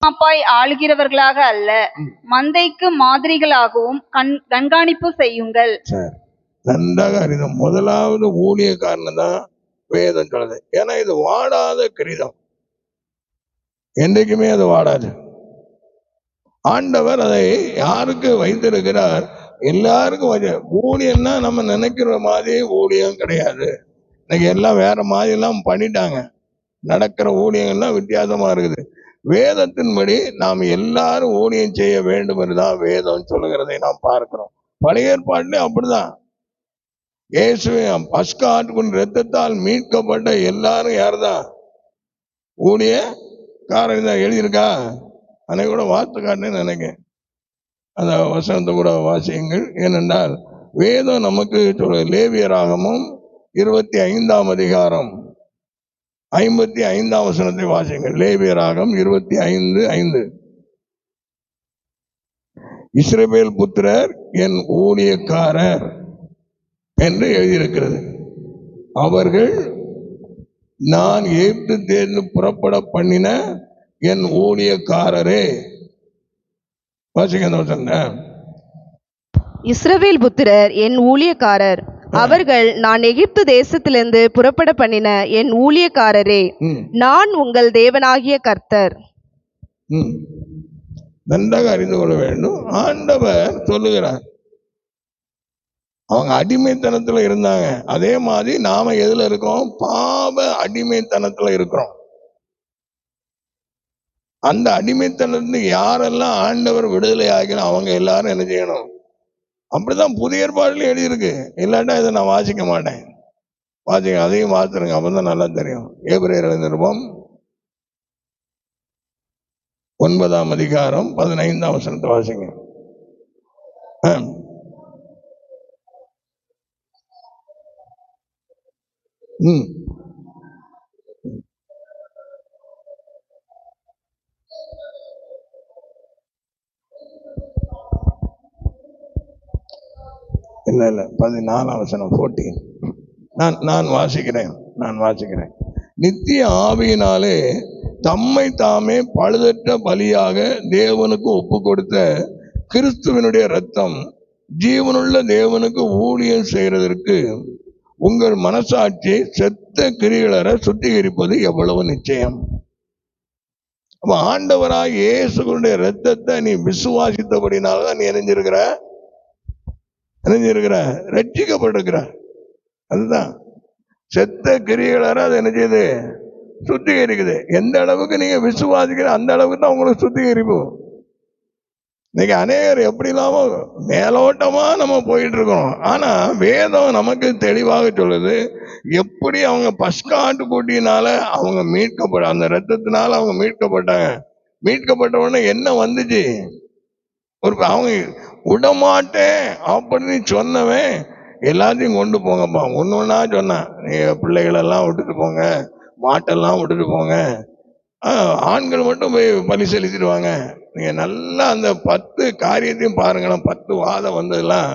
பாப்பாய் ஆளுகிறவர்களாக அல்ல, மந்தைக்கு மாதிரிகளாகவும் கண்காணிப்பு செய்யுங்கள். நன்றாக அறிந்த முதலாவது ஊழியக்காரன் தான் வேதம் சொல்லுது. ஏன்னா இது வாடாத கிரீடம், என்றைக்குமே அது வாடாது. ஆண்டவர் அதை யாருக்கு வைத்திருக்கிறார்? எல்லாருக்கும். ஊழியம்னா நம்ம நினைக்கிற மாதிரி ஊழியம் கிடையாது. இன்னைக்கு எல்லாம் வேற மாதிரி எல்லாம் பண்ணிட்டாங்க. நடக்கிற ஊழியங்கள்லாம் வித்தியாசமா இருக்குது. வேதத்தின்படி நாம் எல்லாரும் ஊழியம் செய்ய வேண்டும் என்றுதான் வேதம் சொல்லுகிறதை நாம் பார்க்கிறோம். பழைய ஏற்பாட்டிலே அப்படிதான். இயேசுவின் பஸ்கா ஆட்டுக்குன் இரத்தத்தால் மீட்கப்பட்ட எல்லாரும் யாருதான்? ஊழியக்காரன் தான். எழுதியிருக்கா? அன்னைக்கு கூட வார்த்தை காட்டுன்னு நினைக்கிறேன். அந்த வசனத்தை கூட வாசியுங்கள். ஏனென்றால் வேதம் நமக்கு சொல்ல. லேவியராகமும் 25ஆம் அதிகாரம் 55ஆம் வசனத்தை வாசியுங்கள். லேவியராகம் 25:5. இஸ்ரவேல் புத்திரர் என் ஊழியக்காரர் என்று எழுதியிருக்கிறது. அவர்கள் நான் எகிப்து தேர்ந்து புறப்பட பண்ணின என் ஊழியக்காரரே. வாசிக்க. இஸ்ரவேல் புத்திரர் என் ஊழியக்காரர், அவர்கள் நான் எகிப்து தேசத்திலிருந்து புறப்பட பண்ணின என் ஊழியக்காரரே, நான் உங்கள் தேவனாகிய கர்த்தர். நன்றாக அறிந்து கொள்ள வேண்டும். ஆண்டவர் சொல்லுகிறார். அவங்க அடிமைத்தனத்துல இருந்தாங்க. அதே மாதிரி நாம எதுல இருக்கோம்? பாவ அடிமைத்தனத்துல இருக்கிறோம். அந்த அடிமைத்தனத்துல யாரெல்லாம் ஆண்டவர் விடுதலை ஆகணும் அவங்க எல்லாரும் என்ன செய்யணும்? அப்படிதான் புதிய ஏற்பாடுல எழுதியிருக்கு. இல்லாட்டா இதை நான் வாசிக்க மாட்டேன். வாசிங்க, அதையும் வாசிருங்க, அப்பதான் நல்லா தெரியும். எபிரேயர் நிருபம் 9ஆம் அதிகாரம் 15ஆம் வசனத்தை வாசிங்க. இல்ல 14ஆம் வசனம் 14. நான் வாசிக்கிறேன். நித்திய ஆவியினாலே தம்மை தாமே பழுதற்ற பலியாக தேவனுக்கு ஒப்பு கொடுத்த கிறிஸ்துவனுடைய ரத்தம் ஜீவனுள்ள தேவனுக்கு ஊழியம் செய்யறதற்கு உங்கள் மனசாட்சி செத்த கிரிகளரை சுத்திகரிப்பது எவ்வளவு நிச்சயம். அப்ப ஆண்டவராய் இயேசுடைய ரத்தத்தை நீ விசுவாசித்தபடினால்தான் நீ இணைஞ்சிருக்கிற ரட்சிக்கப்பட்டிருக்கிற. அதுதான் செத்த கிரிகளரை அது என்ன செய்யுது? சுத்திகரிக்குது. எந்த அளவுக்கு நீங்க விசுவாசிக்கிற அந்த அளவுக்கு தான் உங்களுக்கு சுத்திகரிப்பு. இன்னைக்கு அநேகர் எப்படி இல்லாம மேலோட்டமா நம்ம போயிட்டு இருக்கோம். ஆனா வேதம் நமக்கு தெளிவாக சொல்லுது, எப்படி அவங்க பஸ்கா ஆட்டுக்குட்டியினால அவங்க அந்த ரத்தத்தினால அவங்க மீட்கப்பட்டாங்க. மீட்கப்பட்ட உடனே என்ன வந்துச்சு? அவங்க விடமாட்டேன் அப்படின்னு சொன்னவன் எல்லாத்தையும் கொண்டு போங்கப்பா. ஒன்னொன்னா சொன்னான், நீங்க பிள்ளைகளெல்லாம் விட்டுட்டு போங்க, மாட்டெல்லாம் விட்டுட்டு போங்க, ஆண்கள் மட்டும் போய் பலி செலுத்திடுவாங்க. நீங்க நல்லா அந்த 10 காரியத்தையும் பாருங்களேன். 10 வாதம் வந்ததெல்லாம்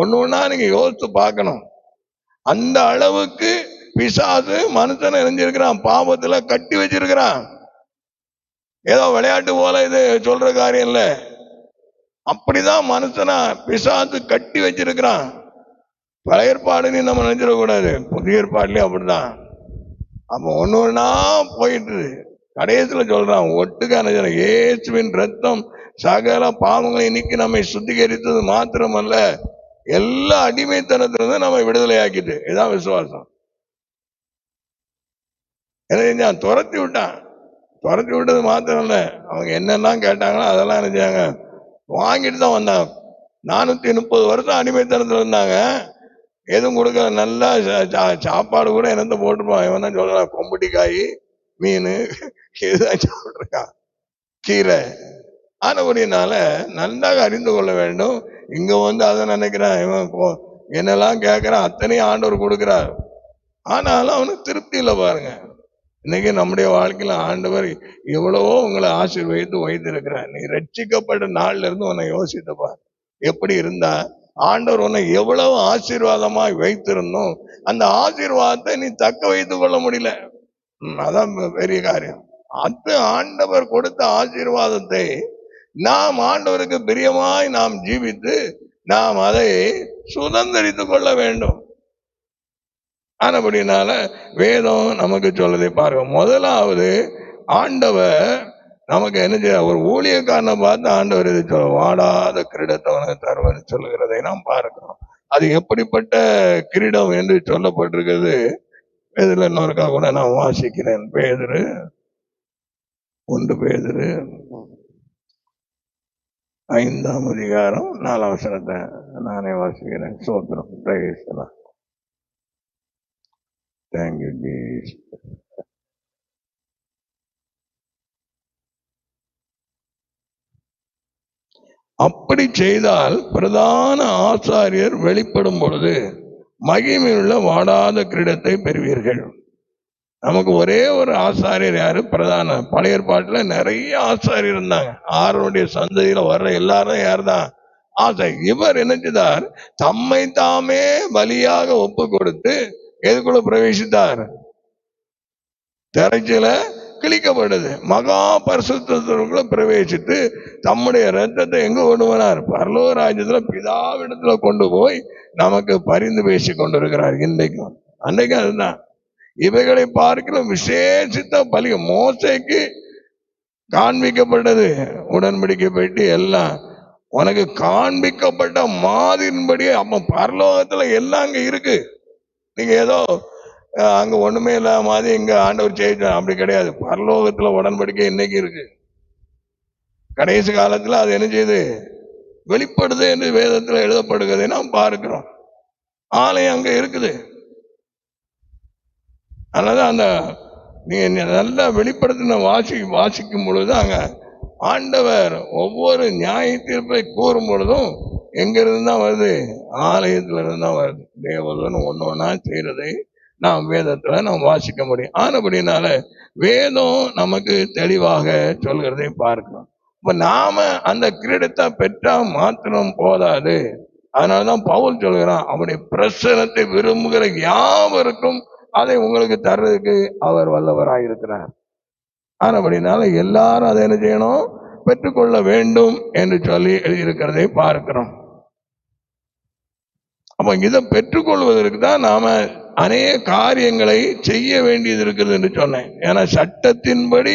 ஒன்னொன்னா நீங்க யோசித்து பார்க்கணும். அந்த அளவுக்கு பிசாசு மனுஷனை இணைஞ்சிருக்கிறான், பாவத்துல கட்டி வச்சிருக்கிறான். ஏதோ விளையாட்டு போல இது சொல்ற காரியம் இல்ல. அப்படிதான் மனுஷனா பிசாசு கட்டி வச்சிருக்கிறான். பழைய ஏற்பாடுன்னு நம்ம நினைச்சிடக்கூடாது, புதிய ஏற்பாடுலயும் அப்படிதான். அப்ப ஒன்னொன்னா போயிட்டு கடைசியில சொல்றான், ஒட்டுக்கான இயேசுவின் ரத்தம் சகல பாவங்களை இன்னைக்கு நம்மை சுத்திகரித்தது மாத்திரமல்ல, எல்லா அடிமைத்தனத்திலிருந்து நம்ம விடுதலை ஆக்கிட்டு. இதுதான் விசுவாசம். என்ன துரத்தி விட்டது மாத்திரம் இல்ல, அவங்க என்னெல்லாம் கேட்டாங்களோ அதெல்லாம் நினைச்சாங்க வாங்கிட்டு தான் வந்தாங்க. 430 வருஷம் அடிமைத்தனத்துல இருந்தாங்க. எதுவும் கொடுக்க நல்லா சாப்பாடு கூட என்னத்த போட்டுருப்பான். இவன் தான் சொல்றான், கொம்புட்டி காய், மீன், இதுதான் சாப்பிட்ருக்கான், கீரை. ஆனபடினால நன்றாக அறிந்து கொள்ள வேண்டும். இங்க வந்து அதை நினைக்கிறான், இவன் என்னெல்லாம் கேட்கிறான் அத்தனையும் ஆண்டவர் கொடுக்கிறார். ஆனாலும் அவனுக்கு திருப்தி இல்லை. பாருங்க, இன்னைக்கு நம்முடைய வாழ்க்கையில ஆண்டவர் எவ்வளவோ உங்களை ஆசீர்வதித்து வைத்திருக்கிறார். நீ ரட்சிக்கப்பட்ட நாள்ல இருந்து உன்னை யோசித்துப்பா, எப்படி இருந்தா ஆண்டவர் உன்னை எவ்வளவு ஆசீர்வாதமாய் வைத்திருந்தோம். அந்த ஆசீர்வாதத்தை நீ தக்க வைத்துக் கொள்ள முடியல. அதான் பெரிய காரியம். அது ஆண்டவர் கொடுத்த ஆசீர்வாதத்தை நாம் ஆண்டவருக்கு பிரியமாய் நாம் ஜீவித்து நாம் அதை சுதந்திரித்துக் கொள்ள வேண்டும். ஆனபடினால வேதம் நமக்கு சொல்லதை பாருங்க. முதலாவது ஆண்டவர் நமக்கு என்ன செய்ய, ஒரு ஊழியக்காரனை பார்த்து ஆண்டவர் இது சொல்ல, வாடாத கிரீடத்தை அவனுக்கு தருவன்னு சொல்லுகிறதை நாம் பார்க்கிறோம். அது எப்படிப்பட்ட கிரீடம் என்று சொல்லப்பட்டிருக்கிறது. இதுல இன்னொருக்கா கூட நான் வாசிக்கிறேன். பேதுரு 1 பேதுரு 5ஆம் அதிகாரம் 4ஆம் வசனத்தை நானே வாசிக்கிறேன். சோத்திரம். Thank you Jesus. அப்படி செய்தால் பிரதான ஆசாரியர் வெளிப்படும் பொழுது மகிமையுள்ள வாடாத கிரீடத்தை பெறுவீர்கள். நமக்கு ஒரே ஒரு ஆசாரியர் யாரு? பிரதான. பழைய ஏற்பாட்டுல நிறைய ஆசாரியர் இருந்தாங்க. ஆரோனுடைய சந்ததியில வர்ற எல்லாரும் யாருதான்? ஆசாரியர். இவர் என்ன செய்தார்? தம்மை தாமே பலியாக ஒப்பு கொடுத்து எதுக்குள்ள பிரவேசித்தார்? திரைச்சில கிழிக்கப்படுது. மகா பரிசுத்தத்திற்குள்ள பிரவேசித்து தம்முடைய ரத்தத்தை எங்க கொண்டு போனார்? பரலோக ராஜ்யத்துல பிதாவிடத்துல கொண்டு போய் நமக்கு பரிந்து பேசி கொண்டிருக்கிறார். இன்றைக்கும் அன்றைக்கும் அதுதான். இவைகளை பார்க்கிற விசேஷித்த பலி மோசைக்கு காண்பிக்கப்பட்டது. உடன்படிக்கை பெட்டி எல்லாம் உனக்கு காண்பிக்கப்பட்ட மாதிரின்படியே. அப்ப பரலோகத்துல எல்லாம் அங்க இருக்கு. நீங்க ஏதோ அங்க ஒண்ணுமே இல்லாத மாதிரி இங்க ஆண்டவர் செய்ய, அப்படி கிடையாது. பரலோகத்துல உடன்படிக்கை இன்னைக்கு இருக்கு. கடைசி காலத்துல அது என்ன செய்யுது? வெளிப்படுது என்று வேதத்துல எழுதப்படுகிறதை நாம் பார்க்கிறோம். ஆலயம் அங்க இருக்குது. அதனால அந்த நீங்க நல்லா வெளிப்படுத்தின வாசிக்கும் பொழுது அங்க ஆண்டவர் ஒவ்வொரு நியாய தீர்ப்பை கூறும் பொழுதும் எங்க இருந்து தான் வருது? ஆலயத்துல இருந்து தான் வருது. தேவதன் ஒன்னொன்னா செய்யறதை நாம் வேதத்துல நாம் வாசிக்க முடியும். ஆனபடினால வேதம் நமக்கு தெளிவாக சொல்கிறதை பார்க்கிறோம். இப்ப நாம அந்த கிரீடத்தை பெற்றா மாத்திரம் போதாது. அதனாலதான் பவுல் சொல்கிறான், அவருடைய பிரசனத்தை விரும்புகிற யாவருக்கும் அதை உங்களுக்கு தர்றதுக்கு அவர் வல்லவராயிருக்கிறார். ஆனபடினால எல்லாரும் அதை என்ன செய்யணும்? பெற்றுக்கொள்ள வேண்டும் என்று சொல்லி எழுதியிருக்கிறதை பார்க்கிறோம். அப்ப இதை பெற்றுக்கொள்வதற்கு தான் நாம அநேக காரியங்களை செய்ய வேண்டியது இருக்கிறது என்று சொன்னேன். ஏன்னா சட்டத்தின்படி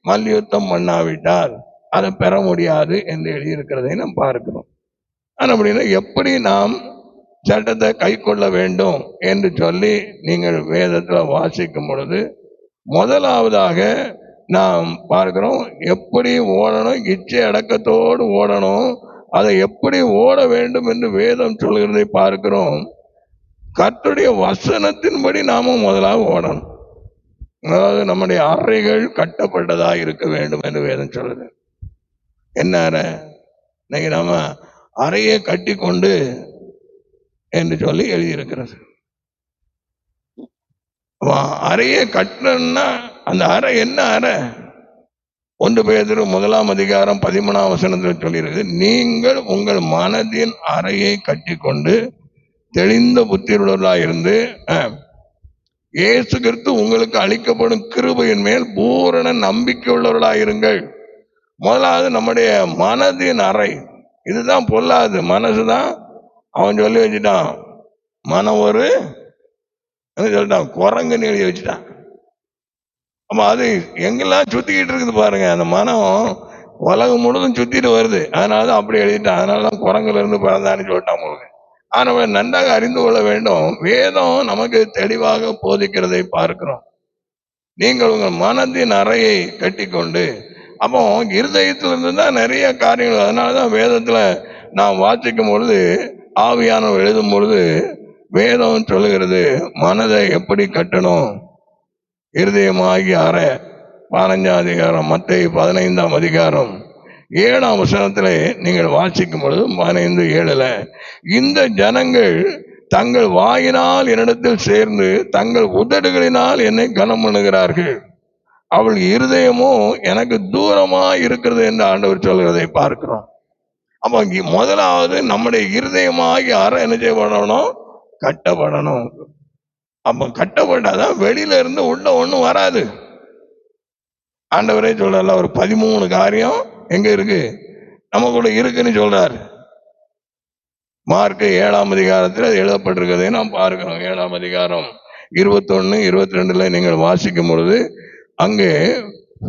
மல்யுத்தம் பண்ணாவிட்டால் அதை பெற முடியாது என்று எழுதியிருக்கிறதை நாம் பார்க்கிறோம். அப்படின்னா எப்படி நாம் சட்டத்தை கை கொள்ள வேண்டும் என்று சொல்லி நீங்கள் வேதத்துல வாசிக்கும் பொழுது முதலாவதாக நாம் பார்க்கிறோம், எப்படி ஓடணும்? இச்சை அடக்கத்தோடு ஓடணும். அதை எப்படி ஓட வேண்டும் என்று வேதம் சொல்கிறதை பார்க்கிறோம். கர்த்தருடைய வசனத்தின்படி நாமும் முதலாக ஓடணும். அதாவது நம்முடைய அறைகள் கட்டப்பட்டதா இருக்க வேண்டும் என்று வேதம் சொல்லுது. என்ன அறை? இன்னைக்கு நம்ம அறையை கட்டி கொண்டு என்று சொல்லி எழுதியிருக்கிறது. அறையை கட்டணும்னா அந்த அறை என்ன அறை? 1 பேதுரு 1ஆம் அதிகாரம் 13ஆம் வசனத்தில் சொல்லியிருக்கு, நீங்கள் உங்கள் மனதின் அறையை கட்டி கொண்டு தெளிந்த புத்தியுள்ளவர்களாக இருந்து இயேசு கிறிஸ்து உங்களுக்கு அளிக்கப்படும் கிருபையின் மேல் பூரண நம்பிக்கை உள்ளவர்களாக இருங்கள். முதலாவது நம்முடைய மனதின் அறை. இதுதான் பொல்லாது. மனசுதான் அவன் சொல்லி வச்சுட்டான். மனம் ஒரு சொல்லிட்டான், குரங்குன்னு எழுதி வச்சுட்டான். அப்ப அது எங்கெல்லாம் சுத்திக்கிட்டு இருக்குது பாருங்க. அந்த மனம் உலகம் முழுதும் சுத்திட்டு வருது. அதனாலதான் அப்படி எழுதிட்டான். அதனாலதான் குரங்குல இருந்து பிறந்தான்னு சொல்லிட்டான் உங்களுக்கு. ஆனால் நன்றாக அறிந்து கொள்ள வேண்டும், வேதம் நமக்கு தெளிவாக போதிக்கிறதை பார்க்கிறோம். நீங்கள் உங்கள் மனதின் அறையை கட்டி கொண்டு, அப்போ இருதயத்திலிருந்து தான் நிறைய காரியங்கள். அதனாலதான் வேதத்துல நாம் வாசிக்கும் பொழுது, ஆவியானவர் எழுதும் பொழுது வேதம் சொல்லுகிறது மனதை எப்படி கட்டணும். இருதயமாகி அறை 15ஆம் அதிகாரம், மத்தேயு 15ஆம் அதிகாரம் 7ஆம் வசனத்திலே நீங்கள் வாசிக்கும் பொழுது 15:7 இந்த ஜனங்கள் தங்கள் வாயினால் என்னிடத்தில் சேர்ந்து தங்கள் உதடுகளினால் என்னை கனம் பண்ணுகிறார்கள், அவள் இருதயமோ எனக்கு தூரமா இருக்கிறது என்று ஆண்டவர் சொல்கிறதை பார்க்கிறோம். அப்ப முதலாவது நம்முடைய இருதயமாகி அறை என்ன செய்யப்படணும்? கட்டப்படணும். அப்ப கட்டப்பட்டாதான் வெளியில இருந்து உள்ள ஒண்ணும் வராது. ஆண்டவரே சொல்றாருல, ஒரு 13 காரியம் எங்க இருக்கு, நமக்குள்ள இருக்குன்னு சொல்றாரு. மார்க் 7ஆம் அதிகாரத்தில் அது எழுதப்பட்டிருக்கிறதை நாம் பார்க்கிறோம். 7ஆம் அதிகாரம் 21, 22 நீங்கள் வாசிக்கும் பொழுது அங்கே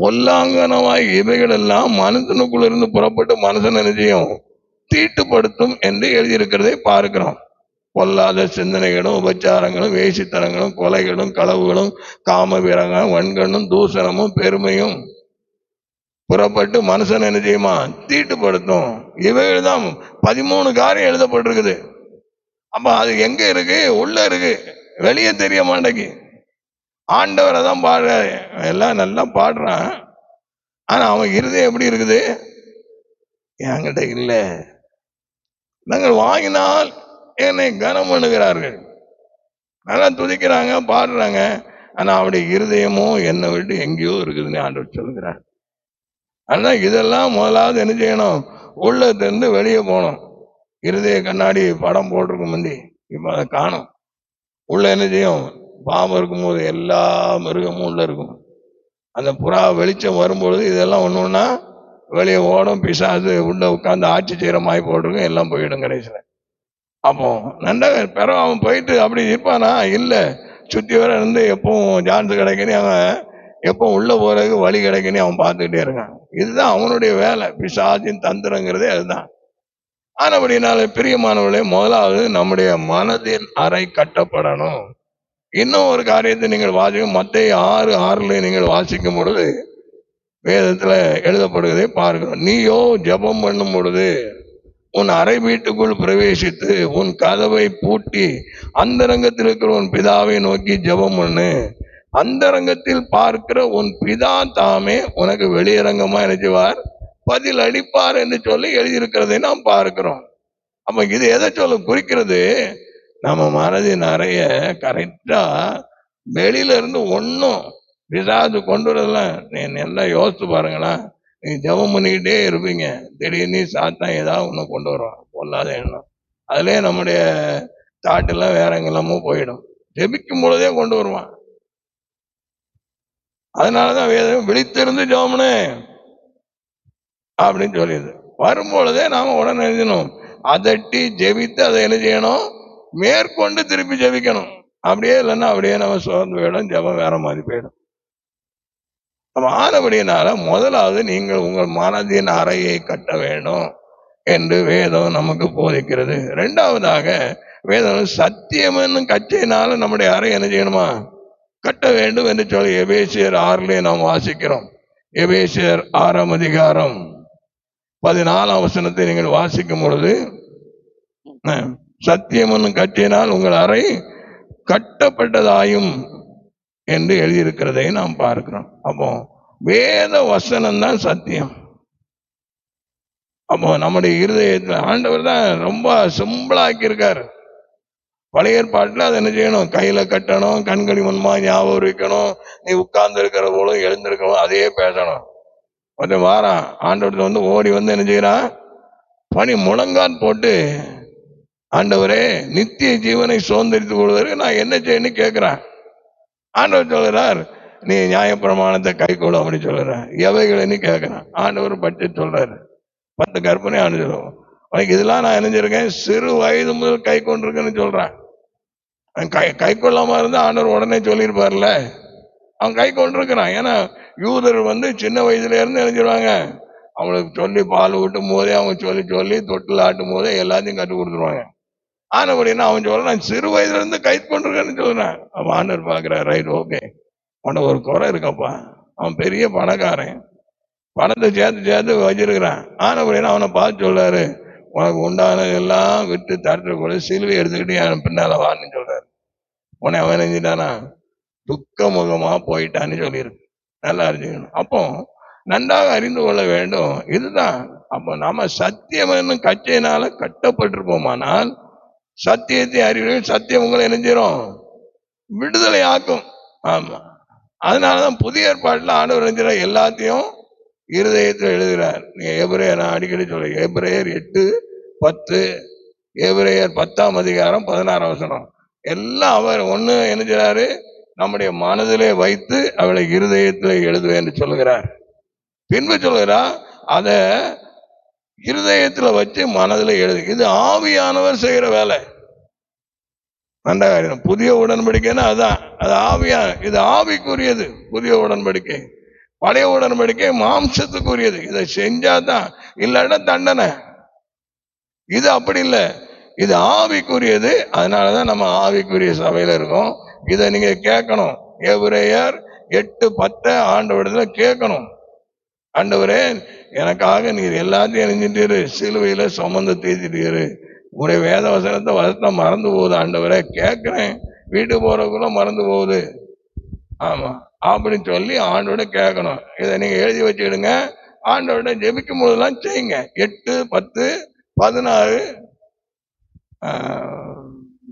பொல்லாங்கனமாய் இவைகள் எல்லாம் மனுஷனுக்குள்ள இருந்து புறப்பட்டு மனுஷன் என்ன செய்யும், தீட்டுப்படுத்தும் என்று எழுதியிருக்கிறதை பார்க்கிறோம். பொல்லாத சிந்தனைகளும், உபச்சாரங்களும், வேசித்தனங்களும், கொலைகளும், களவுகளும், காம விரகம், வன்கண்ணும், தூசணமும், பெருமையும் புறப்பட்டு மனுஷன் என்ன செய்யுமா, தீட்டுப்படுத்தும். இவைகள் தான் 13 காரியம் எழுதப்பட்டிருக்குது. அப்ப அது எங்க இருக்கு, உள்ள இருக்கு, வெளியே தெரிய மாட்டேங்கி. ஆண்டவரை தான் பாடுறாரு, எல்லாம் நல்லா பாடுறான். ஆனா அவன் இருதயம் எப்படி இருக்குது, என்கிட்ட இல்ல. நாங்கள் வாங்கினால் என்னை கனம் பண்ணுகிறார்கள், நல்லா துதிக்கிறாங்க, பாடுறாங்க, ஆனா அவருடைய இருதயமும் என்னை விட்டு எங்கேயோ இருக்குதுன்னு ஆண்டவர் சொல்லுகிறார். ஆனா இதெல்லாம் முதலாவது என்ன செய்யணும், உள்ளத்திலிருந்து வெளியே போகணும். இருதய கண்ணாடி படம் போட்டிருக்கும் முந்தி, இப்ப அதை காணும். உள்ள என்ன செய்யும், பாம்பு இருக்கும்போது எல்லா மிருகமும் உள்ள இருக்கும். அந்த புறா வெளிச்சம் வரும்பொழுது இதெல்லாம் ஒன்று ஒன்றா வெளியே ஓடும். பிசாசு உள்ள உட்காந்து ஆட்சி செய்கிற மாதிரி போட்டிருக்கும், எல்லாம் போயிடும் கடைசியில். அப்போ நண்டா பிற அவன் போயிட்டு அப்படி இருப்பானா, இல்லை, சுற்றி வர இருந்து எப்பவும் ஜான்ஸ் கிடைக்கணும், அவன் எப்போ உள்ள போறதுக்கு வழி கிடைக்கணும் அவன் பார்த்துக்கிட்டே இருக்கான். இதுதான் அவனுடைய வேலை, பிசாசின் தந்திரங்கிறதே அதுதான். ஆனபடினால பிரியமானவர்களே, முதலாவது நம்முடைய மனதின் அறை கட்டப்படணும். இன்னும் ஒரு காரியத்தை நீங்கள் வாசிக்கும், மத்தேயு 6:6 நீங்கள் வாசிக்கும் பொழுது வேதத்துல எழுதப்படுவதை பார்க்கிறோம். நீயோ ஜெபம் பண்ணும் பொழுது உன் அறை வீட்டுக்குள் பிரவேசித்து உன் கதவை பூட்டி அந்தரங்கத்தில் இருக்கிற உன் பிதாவை நோக்கி ஜெபம் பண்ணு. அந்தரங்கத்தில் பார்க்கிற உன் பிதா தாமே உனக்கு வெளியரங்கமா நினைச்சுவார், பதில் அளிப்பார் என்று சொல்லி எழுதியிருக்கிறதை நாம் பார்க்கிறோம். அப்ப இது எதை சொல்ல குறிக்கிறது, நம்ம மனதின் அறைய கரெக்டா வெளியில இருந்து ஒன்னும் பிசாசு கொண்டு வரலாம். நீ நல்லா யோசிச்சு பாருங்களேன், நீ ஜெபம் பண்ணிக்கிட்டே இருப்பீங்க, திடீர்னு சாத்தான் ஏதாவது ஒண்ணு கொண்டு வருவான், பொல்லாத எண்ணம். அதுலயே நம்முடைய தாட்டெல்லாம் வேற எங்கெல்லாமோ போயிடும், ஜெபிக்கும் பொழுதே கொண்டு வருவான். அதனாலதான் வேதம் விழித்திருந்து ஜெபம்னு அப்படின்னு சொல்லிடுது. வரும்பொழுதே நாம உடனே எழுதணும், அதட்டி ஜெபித்து அதை என்ன செய்யணும், மேற்கொண்டு திருப்பி ஜெபிக்கணும். அப்படியே இல்லைன்னா அப்படியே நம்ம சோர்ந்து போயிடும், ஜெபம் வேற மாதிரி போயிடும். ஆனபடியினால முதலாவது நீங்கள் உங்கள் மனதின் அறையை கட்ட வேண்டும் என்று வேதம் நமக்கு போதிக்கிறது. இரண்டாவதாக வேதம் சத்தியம் என்னும் கச்சையினால நம்முடைய அறை என்ன செய்யணுமா, கட்ட வேண்டும் என்று சொல்லி எபேசியர் 6 நாம் வாசிக்கிறோம். எபேசியர் 6ஆம் அதிகாரம் 14ஆம் வசனத்தை நீங்கள் வாசிக்கும் பொழுது, சத்தியம் என்னும் கச்சையினால் உங்கள் அறை கட்டப்பட்டதாயும் என்று எழுதியிருக்கிறதை நாம் பார்க்கிறோம். அப்போ வேத வசனம் தான் சத்தியம். அப்போ நம்முடைய இருதயத்தில் ஆண்டவர் தான் ரொம்ப சிம்பிளாக்கி இருக்காரு. பழைய ஏற்பாட்டில் அதை என்ன செய்யணும், கையில கட்டணும், கண்களி முன்மா ஞாபகம் இருக்கணும், நீ உட்கார்ந்து இருக்கிற போலும் எழுந்திருக்கணும், அதே பேசணும். கொஞ்சம் வாரம் ஆண்டவர்கிட்ட வந்து ஓடி வந்து என்ன செய்யறான், பனி முழங்கான் போட்டு ஆண்டவரே நித்திய ஜீவனை சுதந்திரித்து கொள்வதற்கு நான் என்ன செய்யணும்னு கேட்கிறேன். ஆண்டவர் சொல்றார், நீ நியாயப்பிரமாணத்தை கை கொடு அப்படி சொல்ற, எவைகள்னு கேட்கிறேன். ஆண்டவர் பற்றி சொல்றாரு, 10 கற்பனை ஆண்டு சொல்லுவோம். உனக்கு இதெல்லாம் நான் நினைஞ்சிருக்கேன், சிறு வயது முதல் கை கொண்டிருக்கேன்னு சொல்றான். கை கொள்ளாம இருந்தா ஆண்டவர் உடனே சொல்லியிருப்பார்ல, அவன் கை கொண்டிருக்கிறான். ஏன்னா யூதர் வந்து சின்ன வயசுல இருந்து நினைச்சிருவாங்க, அவங்களுக்கு சொல்லி பால் ஊட்டும் போதே அவங்க சொல்லி சொல்லி தொட்டில் ஆட்டும் போதே எல்லாத்தையும் கற்றுக் கொடுத்துருவாங்க. ஆனபடினா அவன் சொல்றான், சிறு வயதுல இருந்து கை கொண்டிருக்கேன்னு சொல்றான். அவன் ஆண்டவர் பாக்குறான், ரைட், ஓகே, உனக்கு ஒரு குறை இருக்கப்பா. அவன் பெரிய பணக்காரன், பணத்தை சேர்த்து சேர்த்து வச்சிருக்கிறான். ஆனபடினா அவனை பார்த்து சொல்றாரு, உனக்கு உண்டானது எல்லாம் விட்டு தரத்துல கூட சிலுவை எடுத்துக்கிட்டு என் பின்னால வான்னு சொல்றாரு. உன்னை அவன் நினைஞ்சிட்டானா, துக்க முகமா போயிட்டான்னு சொல்லியிருக்கு. நல்லா அறிஞ்சுக்கணும். அப்போ நன்றாக அறிந்து கொள்ள வேண்டும், இதுதான். அப்போ நாம சத்தியம் என்னும் கச்சையினால கட்டப்பட்டிருப்போமானால் சத்தியத்தை அறிவீர்கள், சத்தியம் உங்களை நினைஞ்சிரும், விடுதலை ஆக்கும். ஆமா, அதனாலதான் புதிய ஏற்பாட்டுல ஆண்டவர் நினைஞ்சிட எல்லாத்தையும் இருதயத்தில் எழுதுகிறார். நீங்க எபிரேயர், நான் அடிக்கடி சொல்றேன், எபிரேயர் 8:10, எபிரேயர் 10ஆம் அதிகாரம் 16ஆம் வசனம் எல்லாம் அவர் ஒண்ணு என்ன செய்றாரு, நம்முடைய மனதிலே வைத்து அவளை இருதயத்திலே எழுதுவேன் என்று சொல்கிறார். பின்பு சொல்கிறார் அத இருதயத்துல வச்சு மனதில் எழுது. இது ஆவியானவர் செய்யற வேலை. நன்றாக புதிய உடன்படிக்கைன்னா அதான், அது ஆவியான, இது ஆவிக்குரியது. புதிய உடன்படிக்கை, பழைய உடன்படிக்கை மாம்சத்துக்குரியது. இதை செஞ்சாதான், இல்லைன்னா தண்டனை. இது அப்படி இல்லை, இது ஆவிக்குரியது. அதனாலதான் நம்ம ஆவிக்குரிய சபையில இருக்கோம். இதை நீங்க கேட்கணும். எபிரேயர் 8:10 ஆண்டவரிடத்துல கேட்கணும். ஆண்டவரே, எனக்காக நீர் எல்லாத்தையும் அறிஞ்சிட்டீரு, சிலுவையில சுமந்து தீர்த்திட்டீரு, உங்களுடைய வேத வசனத்தை மறந்து போகுது ஆண்டவரே, கேட்கிறேன், வீட்டுக்கு போறதுக்குள்ள மறந்து போகுது. ஆமா, அப்படின்னு சொல்லி ஆண்டோட கேட்கணும். இதை நீங்க எழுதி வச்சுக்கிடுங்க. ஆண்டோட ஜெபிக்கும் போதெல்லாம் செய்யுங்க. 8, 10, 16,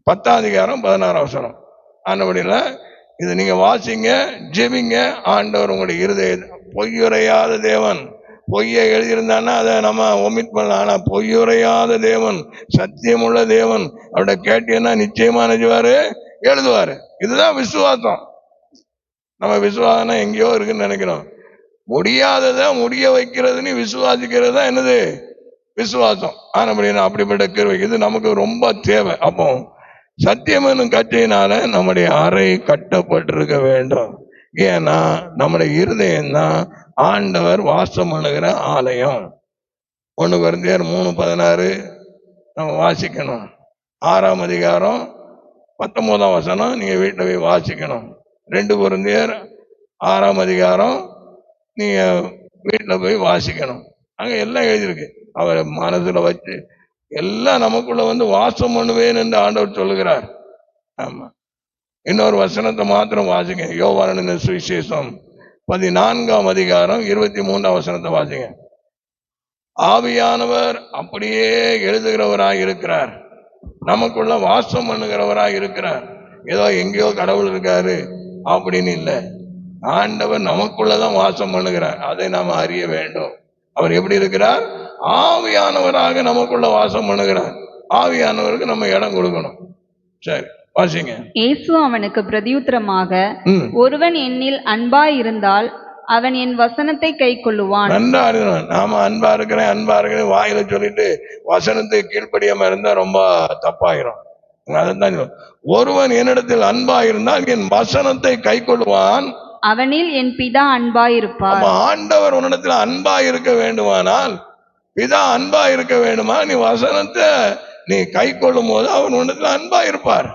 10ஆம் அதிகாரம் 16ஆம் வசனம். ஆண்டவடியில இதை நீங்க வாசிங்க, ஜெபிங்க. ஆண்டவர் உங்களுடைய இருதய, பொய்யுரையாத தேவன். பொய்யை எழுதியிருந்தான்னா அதை நம்ம ஒமிட் பண்ணலாம். ஆனா பொய்யுரையாத தேவன், சத்தியமுள்ள தேவன், அவருடைய கேட்டீங்கன்னா நிச்சயமா நினைச்சுவாரு, எழுதுவாரு. இதுதான் விசுவாசம். நம்ம விசுவாசம் எங்கேயோ இருக்குன்னு நினைக்கிறோம். முடியாதத முடிய வைக்கிறதுன்னு விசுவாசிக்கிறது தான் என்னது விசுவாசம். ஆனா அப்படிப்பட்ட கிருபை இது நமக்கு ரொம்ப தேவை. அப்போ சத்தியமனு கட்சியினால நம்முடைய அறை கட்டப்பட்டிருக்க வேண்டும். ஏன்னா நம்முடைய இருதயம் தான் ஆண்டவர் வாசம் பண்ணுகிற ஆலயம். 1 கொரிந்தியர் 3:16 நம்ம வாசிக்கணும். 6ஆம் அதிகாரம் 19ஆம் வசனம் நீங்க வீட்டில் போய் வாசிக்கணும். 2 கொரிந்தியர் 6ஆம் அதிகாரம் நீங்க வீட்டில் போய் வாசிக்கணும். அங்க எல்லாம் எழுதியிருக்கு. அவர் மனசுல வச்சு எல்லாம் நமக்குள்ள வந்து வாசம் பண்ணுவேன் என்று ஆண்டவர் சொல்லுகிறார். ஆமா, இன்னொரு வசனத்தை மாத்திரம் வாசிங்க. யோவானின் சுவிசேஷம் 14ஆம் அதிகாரம் 23ஆம் வசனத்தை வாசிங்க. ஆவியானவர் அப்படியே எழுதுகிறவராய் இருக்கிறார், நமக்குள்ள வாசம் பண்ணுகிறவராய் இருக்கிறார். ஏதோ எங்கேயோ கடவுள் இருக்காரு அப்படின்னு இல்லை. ஆண்டவர் நமக்குள்ளதான் வாசம் பண்ணுகிறார். அதை நாம் அறிய வேண்டும். அவர் எப்படி இருக்கிறார்? ஆவியானவராக நமக்குள்ள வாசம் பண்ணுகிறார். ஆவியானவருக்கு நம்ம இடம் கொடுக்கணும். சரி, வாசிங்க. இயேசு அவனுக்கு பிரதியுத்தரமாக, ஒருவன் என்னில் அன்பாய் இருந்தால் அவன் என் வசனத்தை கை கொள்ளுவான். நன்றா இருக்கணும். நாம அன்பா இருக்கிறேன் வாயில சொல்லிட்டு வசனத்தை கீழ்ப்படியாம இருந்தா ரொம்ப தப்பாயிரும். அதான் ஒருவன் என்னிடத்தில் அன்பா இருந்தால் என் வசனத்தை கை கொள்ளுவான், அவனில் என் பிதா அன்பாயிருப்பார். ஆண்டவர் உன்னிடத்தில் அன்பா இருக்க வேண்டுமானால், பிதா அன்பா இருக்க வேண்டுமா, நீ வசனத்தை நீ கை கொள்ளும் போது அவன் உன்னிடத்தில் அன்பா இருப்பார்.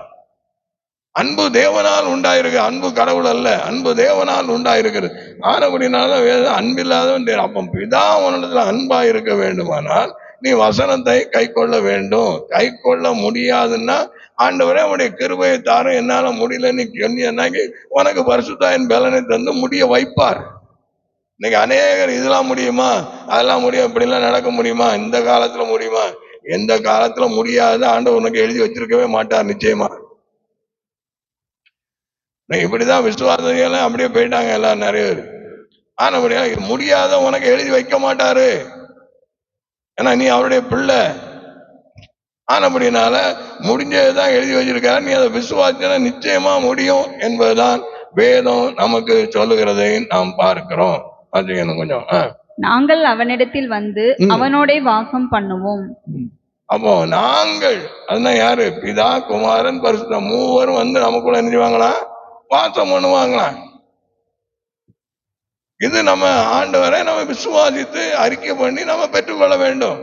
அன்பு தேவனால் உண்டாயிருக்கு, அன்பு கடவுள் அல்ல, அன்பு தேவனால் உண்டாயிருக்கிறது. ஆனபடினால அன்பில்லாதவன். அப்ப பிதா உன்னிடத்தில் அன்பா இருக்க வேண்டுமானால் நீ வசனத்தை கை கொள்ள வேண்டும். கை கொள்ள முடியாதுன்னா, ஆண்டவரே உடைய கிருபையை தாரும், என்னால முடியல நீ சொன்னி உனக்கு பரிசுத்தாயின் பலனை தந்து முடிய வைப்பார். இன்னைக்கு அநேகர் இதெல்லாம் முடியுமா, அதெல்லாம் முடியும், இப்படிலாம் நடக்க முடியுமா, இந்த காலத்துல முடியுமா? எந்த காலத்துல முடியாது ஆண்டவர் உனக்கு எழுதி வச்சிருக்கவே மாட்டார் நிச்சயமா. இப்படிதான் விசுவாசிகள் அப்படியே போயிட்டாங்க எல்லாம் நிறைய பேர். ஆனா முடியாத உனக்கு எழுதி வைக்க மாட்டாரு, ஏன்னா நீ அவருடைய பிள்ளை. ஆனபடினால முடிஞ்சதுதான் எழுதி வச்சிருக்காரு. நீ அதை விசுவாசினா நிச்சயமா முடியும் என்பதுதான் வேதம் நமக்கு சொல்லுகிறதை நாம் பார்க்கிறோம். கொஞ்சம் நாங்கள் அவனிடத்தில் வந்து அவனோட வாசம் பண்ணுவோம். அப்போ நாங்கள் அதுதான் யாரு? பிதா, குமாரன், பரிசுத்த மூவரும் வந்து நமக்குள்ள நினைவாங்களா, வாசம் பண்ணுவாங்களா. இது நம்ம ஆண்டவரை நம்ம விசுவாசித்து அறிக்கை பண்ணி நம்ம பெற்றுக்கொள்ள வேண்டும்.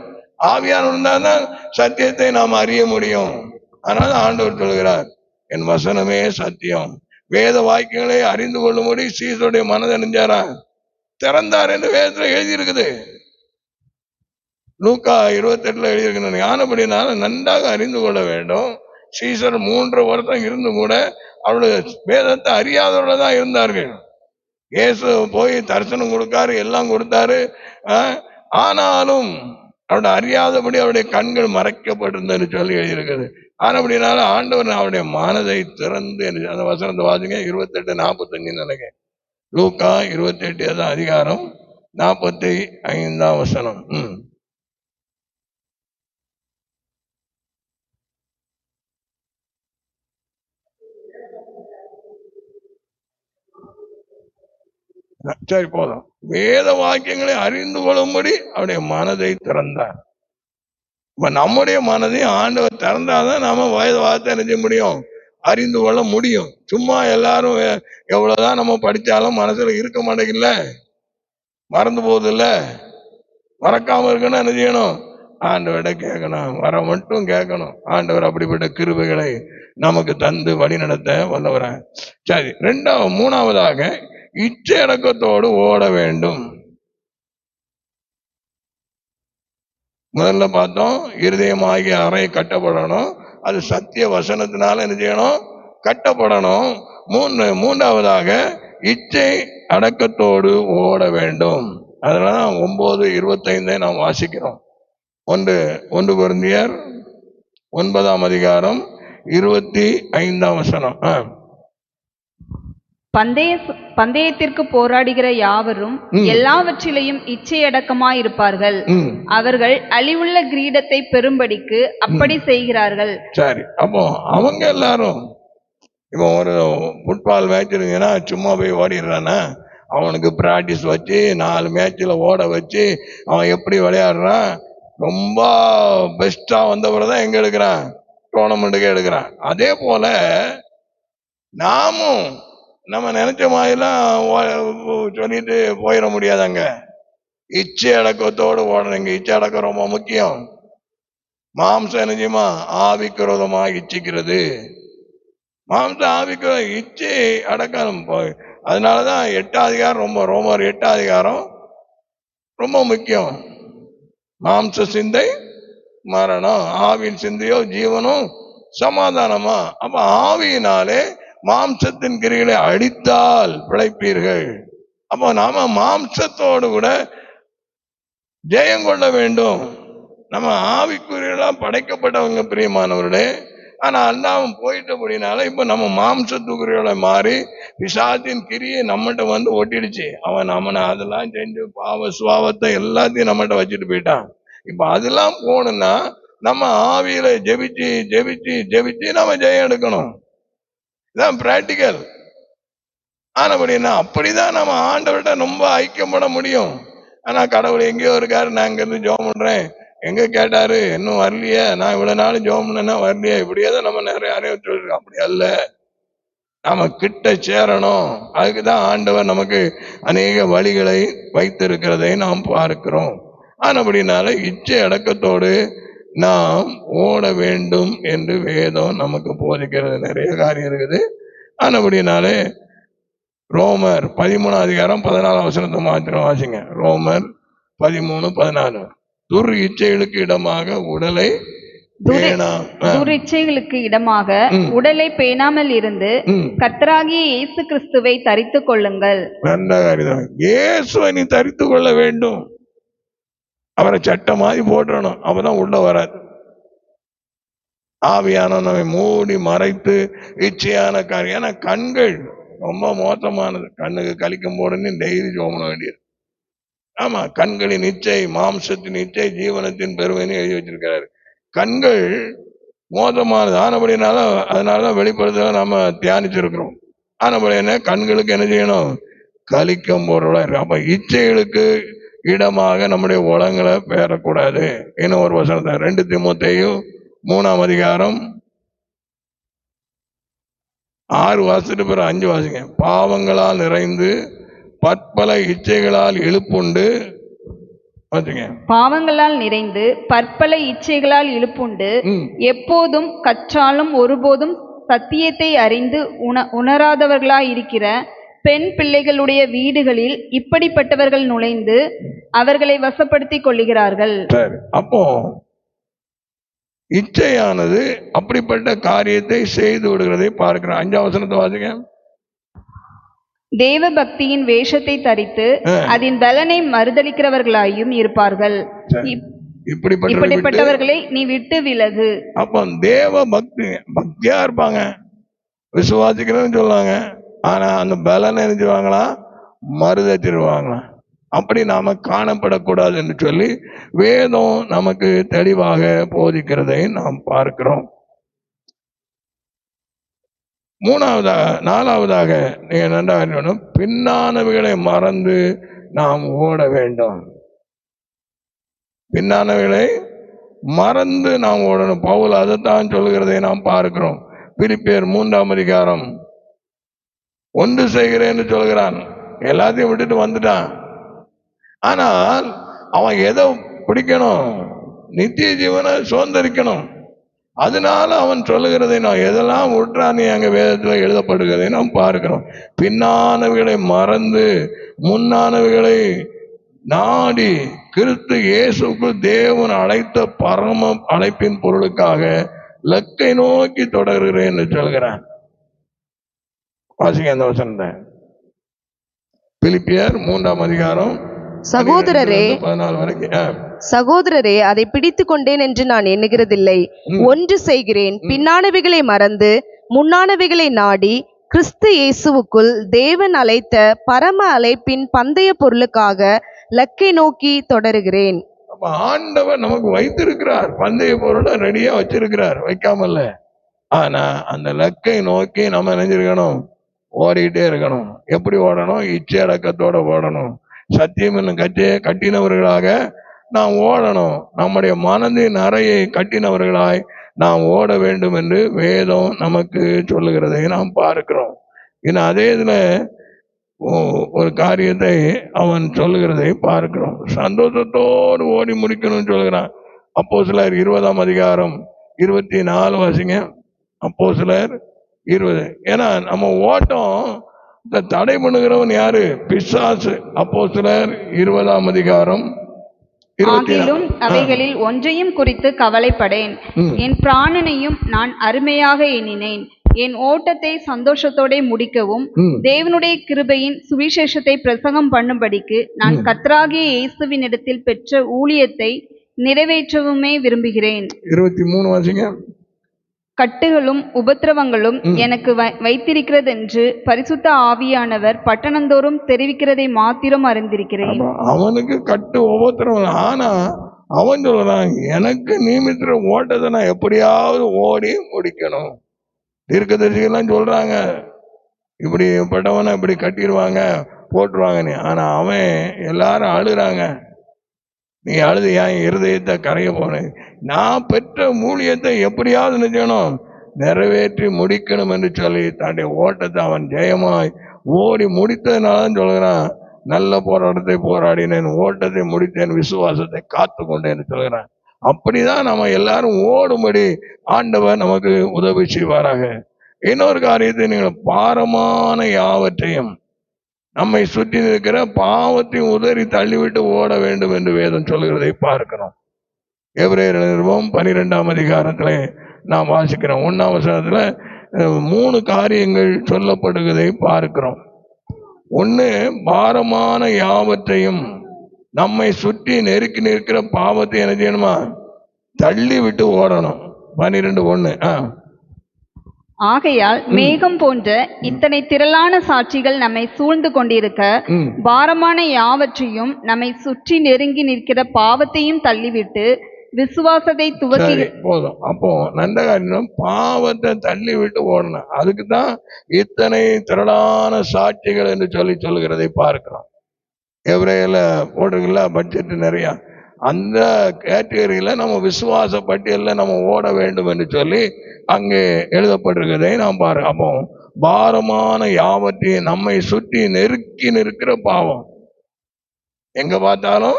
ஆவியானவர் தான் சத்தியத்தை நாம் அறிய முடியும். அதனால ஆண்டவர் சொல்கிறார், என் வசனமே சத்தியம். வேத வாக்கியங்களை அறிந்து கொள்ளும்படி சீசருடைய மனதை நெஞ்சாரா திறந்தார் என்று வேதத்துல எழுதியிருக்குது. லூக்கா 28 எழுதியிருக்கணும். ஆனபடினால நன்றாக அறிந்து கொள்ள வேண்டும். சீசர் 3 வருஷம் இருந்து கூட அவருடைய வேதத்தை அறியாதவர்கள் தான் இருந்தார்கள். இயேசு போய் தரிசனம் கொடுக்காரு, எல்லாம் கொடுத்தாரு. ஆனாலும் அவருடைய அறியாதபடி அவருடைய கண்கள் மறைக்கப்பட்டிருந்தது சொல்லி எழுதியிருக்கிறது. ஆனபடினால ஆண்டவர் அவருடைய மனதை திறந்து, அந்த வசனத்தை வாசிங்க. 28:45 நினைக்கிறேன். லூக்கா 28 அதிகாரம் 45ஆம் வசனம். சரி போதும். வேத வாக்கியங்களை அறிந்து கொள்ளும்படி அவருடைய மனதை திறந்தார். இப்ப நம்முடைய மனதையும் ஆண்டவர் திறந்தாதான் நாம வேத வார்த்தை என்ன செய்ய முடியும், அறிந்து கொள்ள முடியும். சும்மா எல்லாரும் எவ்வளவுதான் நம்ம படிச்சாலும் மனசுல இருக்க மாட்டேங்கல, மறந்து போகுது இல்ல. மறக்காம இருக்கணும் என்ன செய்யணும், ஆண்டவர்கிட்ட கேட்கணும், வர மட்டும் கேட்கணும். ஆண்டவர் அப்படிப்பட்ட கிருபைகளை நமக்கு தந்து வழி நடத்த வல்லவர. சரி, மூணாவதாக இச்சை அடக்கத்தோடு ஓட வேண்டும். முதல்ல பார்த்தோம், இருதயமாகிய அறை கட்டப்படணும். அது சத்திய வசனத்தினால என்ன செய்யணும், கட்டப்படணும். மூன்றாவதாக இச்சை அடக்கத்தோடு ஓட வேண்டும். அதனால 9:25 நாம் வாசிக்கிறோம். 1 கொரிந்தியர் 9ஆம் அதிகாரம் 25ஆம் வசனம். பந்தயத்திற்கு போராடுகிற யாவரும் எல்லாவற்றிலையும் இச்சையடக்கமாயிருப்பார்கள். அவர்கள் அழிவுள்ள கிரீடத்தை பெறும்படிக்கு அப்படி செய்கிறார்கள். சரி, அப்போ அவங்க எல்லாரும் இப்போ ஒரு ஃபுட்பால் மேட்ச் இருக்குன்னா சும்மா போய் ஓடிடுறானா, அவனுக்கு பிராக்டிஸ் வச்சு 4 மேட்ச்ல ஓட வச்சு அவன் எப்படி விளையாடுறான், ரொம்ப பெஸ்டா வந்தவரை எங்க எடுக்கிறான், டோர்னமெண்ட்டுக்கு எடுக்கிறான். அதே போல நாமும் நம்ம நினைச்ச மாதிரிலாம் சொல்லிட்டு போயிட முடியாதாங்க. இச்சை அடக்கத்தோடு ஓடணுங்க. இச்சை அடக்கம் ரொம்ப முக்கியம். மாம்சம் நிஜமா ஆவிக்குரோதமாக இச்சிக்கிறது. மாம்சம் ஆவிக்கு இச்சை அடக்கம். அதனாலதான் 8ஆம் அதிகாரம் ரோமர் 8ஆம் அதிகாரம் ரொம்ப முக்கியம். மாம்ச சிந்தை மரணம், ஆவியின் சிந்தையோ ஜீவனும் சமாதானமா. அப்ப ஆவியினாலே மாம்சத்தின் கிரிகளை அடித்தால் பிழைப்பீர்கள். அப்போ நாம மாம்சத்தோடு கூட ஜெயம் கொள்ள வேண்டும். நம்ம ஆவிக்குரியெல்லாம் படைக்கப்பட்டவங்க பிரியமானவர்களே. ஆனா அல்லாம போயிட்ட அப்படினால இப்ப நம்ம மாம்சத்துக்குரியவளை மாறி பிசாத்தின் கிரியை நம்மகிட்ட வந்து ஒட்டிடுச்சு. அவன் நம்மனை அதெல்லாம் செஞ்சு பாவ சுவாவத்தை எல்லாத்தையும் நம்மகிட்ட வச்சுட்டு போயிட்டான். இப்ப அதெல்லாம் போகணும்னா நம்ம ஆவியில ஜெபிச்சு ஜெபிச்சு ஜெபிச்சு நம்ம ஜெயம் எடுக்கணும். இதான் பிராக்டிக்கல். ஆனபடினா அப்படிதான் நம்ம ஆண்டவர்கிட்ட ரொம்ப ஐக்கியப்பட முடியும். ஆனா கடவுள் எங்கேயோ இருக்காரு, நான் இங்க இருந்து ஜெபம் பண்றேன், எங்க கேட்டாரு, இன்னும் வரலையே, நான் இவ்வளவு நாள் ஜெபம் பண்ணேன்னா வரலையே, இப்படியேதான் நம்ம நிறைய சொல்றோம். அப்படி அல்ல, நம்ம கிட்ட சேரணும். அதுக்குதான் ஆண்டவர் நமக்கு அநேக வழிகளை வைத்திருக்கிறதை நாம் பார்க்கிறோம். ஆனபடினால இச்சை அடக்கத்தோடு நாம் ஓட வேண்டும் என்று வேதம் நமக்கு போதிக்கிறது. நிறைய காரியம் இருக்குது. ஆனபடினாலே ரோமர் 13ஆம் அதிகாரம் 14ஆம் வசனத்தை மாத்திரம் வாசிங்க. ரோமர் 13:14. துர் இச்சைகளுக்கு இடமாக உடலை துரிச்சைகளுக்கு இடமாக உடலை பேணாமல் இருந்து கர்த்தராகிய இயேசு கிறிஸ்துவை தரித்துக் கொள்ளுங்கள். இயேசுவை நீ தரித்துக் கொள்ள வேண்டும். அவரை சட்டமாதி போட்டுறணும், அப்பதான் உள்ள வராது. ஆவியான நம்மை மூடி மறைத்து இச்சையான காரியம். ஏன்னா கண்கள் ரொம்ப மோசமானது. கண்ணுக்கு கழிக்கும் போடுன்னு டெய்லி ஜோமன வேண்டியது. ஆமா, கண்களின் இச்சை, மாம்சத்தின் இச்சை, ஜீவனத்தின் பெருமைன்னு எழுதி வச்சிருக்கிறாரு. கண்கள் மோசமானது. ஆனபடினால அதனாலதான் வெளிப்படுத்த நம்ம தியானிச்சிருக்கிறோம். ஆனபடி என்ன, கண்களுக்கு என்ன செய்யணும், கழிக்கும் பொருளா இருக்கு. அப்ப இச்சைகளுக்கு இடமாக நம்முடைய உலகங்களை பெறக்கூடாது. இன்னும் ஒரு வசனத்தை 2 தீமோத்தேயு 3ஆம் அதிகாரம் 6 வாசிட்டு பிற 5 வாசிங்க. பாவங்களால் நிறைந்து பற்பல இச்சைகளால் இழுப்புண்டு, பாவங்களால் நிறைந்து பற்பல இச்சைகளால் இழுப்புண்டு எப்போதும் கற்றாலும் ஒருபோதும் சத்தியத்தை அறிந்து உணராதவர்களாய் இருக்கிற பெண் பிள்ளைகளுடைய வீடுகளில் இப்படிப்பட்டவர்கள் நுழைந்து அவர்களை வசப்படுத்திக் கொள்ளுகிறார்கள். சரி, அப்போ இச்சையானது அப்படிப்பட்ட காரியத்தை செய்து விடுகிறதை பார்க்கிறோம். 5ஆம் வசனத்தை வாசிங்க. தேவ பக்தியின் வேஷத்தை தரித்து அதன் பலனை மறுதளிக்கிறவர்களாயும் இருப்பார்கள். இப்படிப்பட்டவர்களை நீ விட்டு விலகு. அப்போ தேவ பக்தியா இருப்பாங்க, விசுவாசிக்கிறேன்னு சொல்லுவாங்க. ஆனா அந்த பலனை நினைச்சுவாங்களா, மறுதளிச்சிருவாங்களா. அப்படி நாம காணப்படக்கூடாது என்று சொல்லி வேதம் நமக்கு தெளிவாக போதிக்கிறதை நாம் பார்க்கிறோம். நாலாவதாக நீங்க நன்றாக அறியணும், பின்னானவைகளை மறந்து நாம் ஓட வேண்டும். பின்னானவைகளை மறந்து நாம் ஓடணும். பவுல் அதைத்தான் சொல்லுகிறதை நாம் பார்க்கிறோம். பிலிப்பியர் 3ஆம் அதிகாரம் 1 செய்கிறேன்னு சொல்கிறான். எல்லாத்தையும் விட்டுட்டு வந்துட்டான். ஆனால் அவன் எதை பிடிக்கணும்? நித்திய ஜீவனை சுதந்திரிக்கணும். அதனால அவன் சொல்லுகிறதை நான் எதெல்லாம் விட்டுறான் அங்க வேதத்தில் எழுதப்படுகிறதை நாம் பார்க்கிறோம். பின்னானவைகளை மறந்து முன்னானவைகளை நாடி கிறிஸ்து இயேசுக்குள் தேவன் அழைத்த பரம அழைப்பின் பொருளுக்காக லக்கை நோக்கி தொடர்கிறேன் என்று சொல்கிறான். வாசிங்க அந்த வசனத்தை. பிலிப்பியர் 3ஆம் அதிகாரம் சகோதரரே 14 வரைக்கும். சகோதரரே, அதை பிடித்து கொண்டேன் என்று நான் எண்ணுகிறதில்லை. ஒன்று செய்கிறேன், பின்னானவைகளை மறந்து முன்னானவைகளை நாடி கிறிஸ்து இயேசுவுக்குள் தேவன் அழைத்த பரம அழைப்பின் பந்தய பொருளுக்காக லக்கை நோக்கி தொடருகிறேன். அப்ப ஆண்டவர் நமக்கு வைத்திருக்கிறார், பந்தய பொருளை ரெடியா வச்சிருக்கிறார், வைக்காமல்ல. ஆனா அந்த லக்கை நோக்கி நம்ம நினைஞ்சிருக்கணும், ஓடிக்கிட்டே இருக்கணும். எப்படி ஓடணும்? இச்சையடக்கத்தோட ஓடணும். சத்தியம் என்னும் கட்சியை கட்டினவர்களாக நாம் ஓடணும். நம்முடைய மனதின் அறையை கட்டினவர்களாய் நாம் ஓட வேண்டும் என்று வேதம் நமக்கு சொல்லுகிறதை நாம் பார்க்கிறோம். இன்னும் அதே இதுல ஒரு காரியத்தை அவன் சொல்லுகிறதை பார்க்கிறோம். சந்தோஷத்தோடு ஓடி முடிக்கணும்னு சொல்லுகிறான். அப்போஸ்தலர் 20ஆம் அதிகாரம் 24 வாசிங்க. அப்போஸ்தலர் 20. ஏன்னா நம்ம ஓட்டம் இந்த தடை பண்ணுகிறவன் யாரு? பிசாசு. அப்போஸ்தலர் 20ஆம் அதிகாரம் ஆகிலும் அவைகளில் ஒன்றையும் குறித்து கவலைப்படேன். என் பிராணனையும் நான் அருமையாக எண்ணினேன். என் ஓட்டத்தை சந்தோஷத்தோட முடிக்கவும் தேவனுடைய கிருபையின் சுவிசேஷத்தை பிரசங்கம் பண்ணும்படிக்கு நான் கர்த்தராகிய இயேசுவின் இடத்தில் பெற்ற ஊழியத்தை நிறைவேற்றவுமே விரும்புகிறேன். 23 வாசிங்க. கட்டுகளும் உபத்திரவங்களும் எனக்கு வைத்திருக்கிறதென்று பரிசுத்த ஆவியானவர் பட்டணந்தோறும் தெரிவிக்கிறதை மாத்திரம் அறிந்திருக்கிறேன். அவனுக்கு கட்டு உபத்திரவம். ஆனா அவன் சொல்றான், எனக்கு நியமிக்கிற ஓட்டத்தை நான் எப்படியாவது ஓடி முடிக்கணும். தீர்க்கதரிசிகள்லாம் சொல்றாங்க, இப்படி பட்டவனை இப்படி கட்டிடுவாங்க போட்டுருவாங்க. ஆனா அவன் எல்லாரும் அழுறாங்க, நீ அழுது என் இருதயத்தை கரைய போன. நான் பெற்ற ஊழியத்தை எப்படியாவது நினைக்கணும், நிறைவேற்றி முடிக்கணும் என்று சொல்லி தன்னுடைய ஓட்டத்தை அவன் ஜெயமாய் ஓடி முடித்ததுனால சொல்கிறான், நல்ல போராட்டத்தை போராடினேன், ஓட்டத்தை முடித்தேன், விசுவாசத்தை காத்து கொண்டேன்னு சொல்கிறான். அப்படிதான் நம்ம எல்லாரும் ஓடும்படி ஆண்டவர் நமக்கு உதவி செய்வாராக. இன்னொரு காரியத்தை, நீங்கள் பாரமான யாவற்றையும் நம்மை சுற்றி இருக்கிற பாவத்தையும் உதறி தள்ளிவிட்டு ஓட வேண்டும் என்று வேதம் சொல்கிறதை பார்க்கிறோம். எபிரேயர் நிருபம் 12ஆம் அதிகாரத்துல நாம் வாசிக்கிறோம். 1ஆம் வசனத்துல 3 காரியங்கள் சொல்லப்படுவதை பார்க்கிறோம். ஒண்ணு, பாரமான யாவற்றையும் நம்மை சுற்றி நெருக்கி நிற்கிற பாவத்தை என்ன செய்யணுமா? தள்ளி விட்டு ஓடணும். 12:1. ஆகையால் மேகம் போன்ற இத்தனை திரளான சாட்சிகள் நம்மை சூழ்ந்து கொண்டிருக்க பாரமான யாவற்றையும் நம்மை சுற்றி நெருங்கி நிற்கிற பாவத்தையும் தள்ளிவிட்டு விசுவாசத்தை துவக்கி போதும். அப்போ நந்தகாரியம் பாவத்தை தள்ளி விட்டு ஓடணும். அதுக்கு தான் இத்தனை திரளான சாட்சிகள் என்று சொல்லுகிறதை பார்க்கிறோம். எவரையில போட்டுக்கல பட்ஜெட் நிறைய, அந்த கேட்டகரியில நம்ம விசுவாச பட்டியலில் நம்ம ஓட வேண்டும் என்று சொல்லி அங்கே எழுதப்பட்டிருக்கிறதை நாம் பாரு. அப்போ பாரமான யாவற்றையும் நம்மை சுற்றி நெருக்கி நிற்கிற பாவம், எங்க பார்த்தாலும்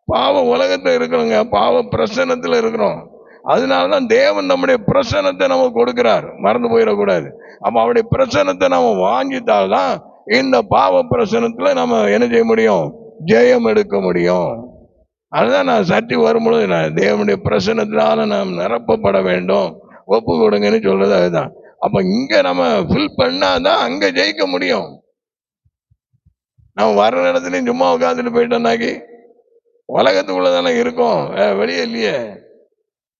பாவம் உலகத்துல இருக்கிறோங்க, பாவ பிரசன்னத்துல இருக்கிறோம். அதனாலதான் தேவன் நம்முடைய பிரசன்னத்தை நமக்கு கொடுக்கிறார், மறந்து போயிடக்கூடாது. அப்ப அவருடைய பிரசன்னத்தை நம்ம வாங்கிட்டால்தான் இந்த பாவ பிரசன்னத்துல நம்ம என்ன செய்ய முடியும்? ஜெயம் எடுக்க முடியும். அதுதான் நான் சற்று வரும்பொழுது நான் தேவனுடைய பிரசன்னத்தினால நாம் நிரப்பப்பட வேண்டும், ஒப்பு கொடுங்கன்னு சொல்றது அதுதான். அப்ப இங்க நம்ம ஃபில் பண்ணாதான் அங்க ஜெயிக்க முடியும். நம்ம வர்ற இடத்துலயும் சும்மா உட்காந்துட்டு போயிட்டோம்னாக்கி உலகத்துக்குள்ள தானே இருக்கும், வெளியே இல்லையே.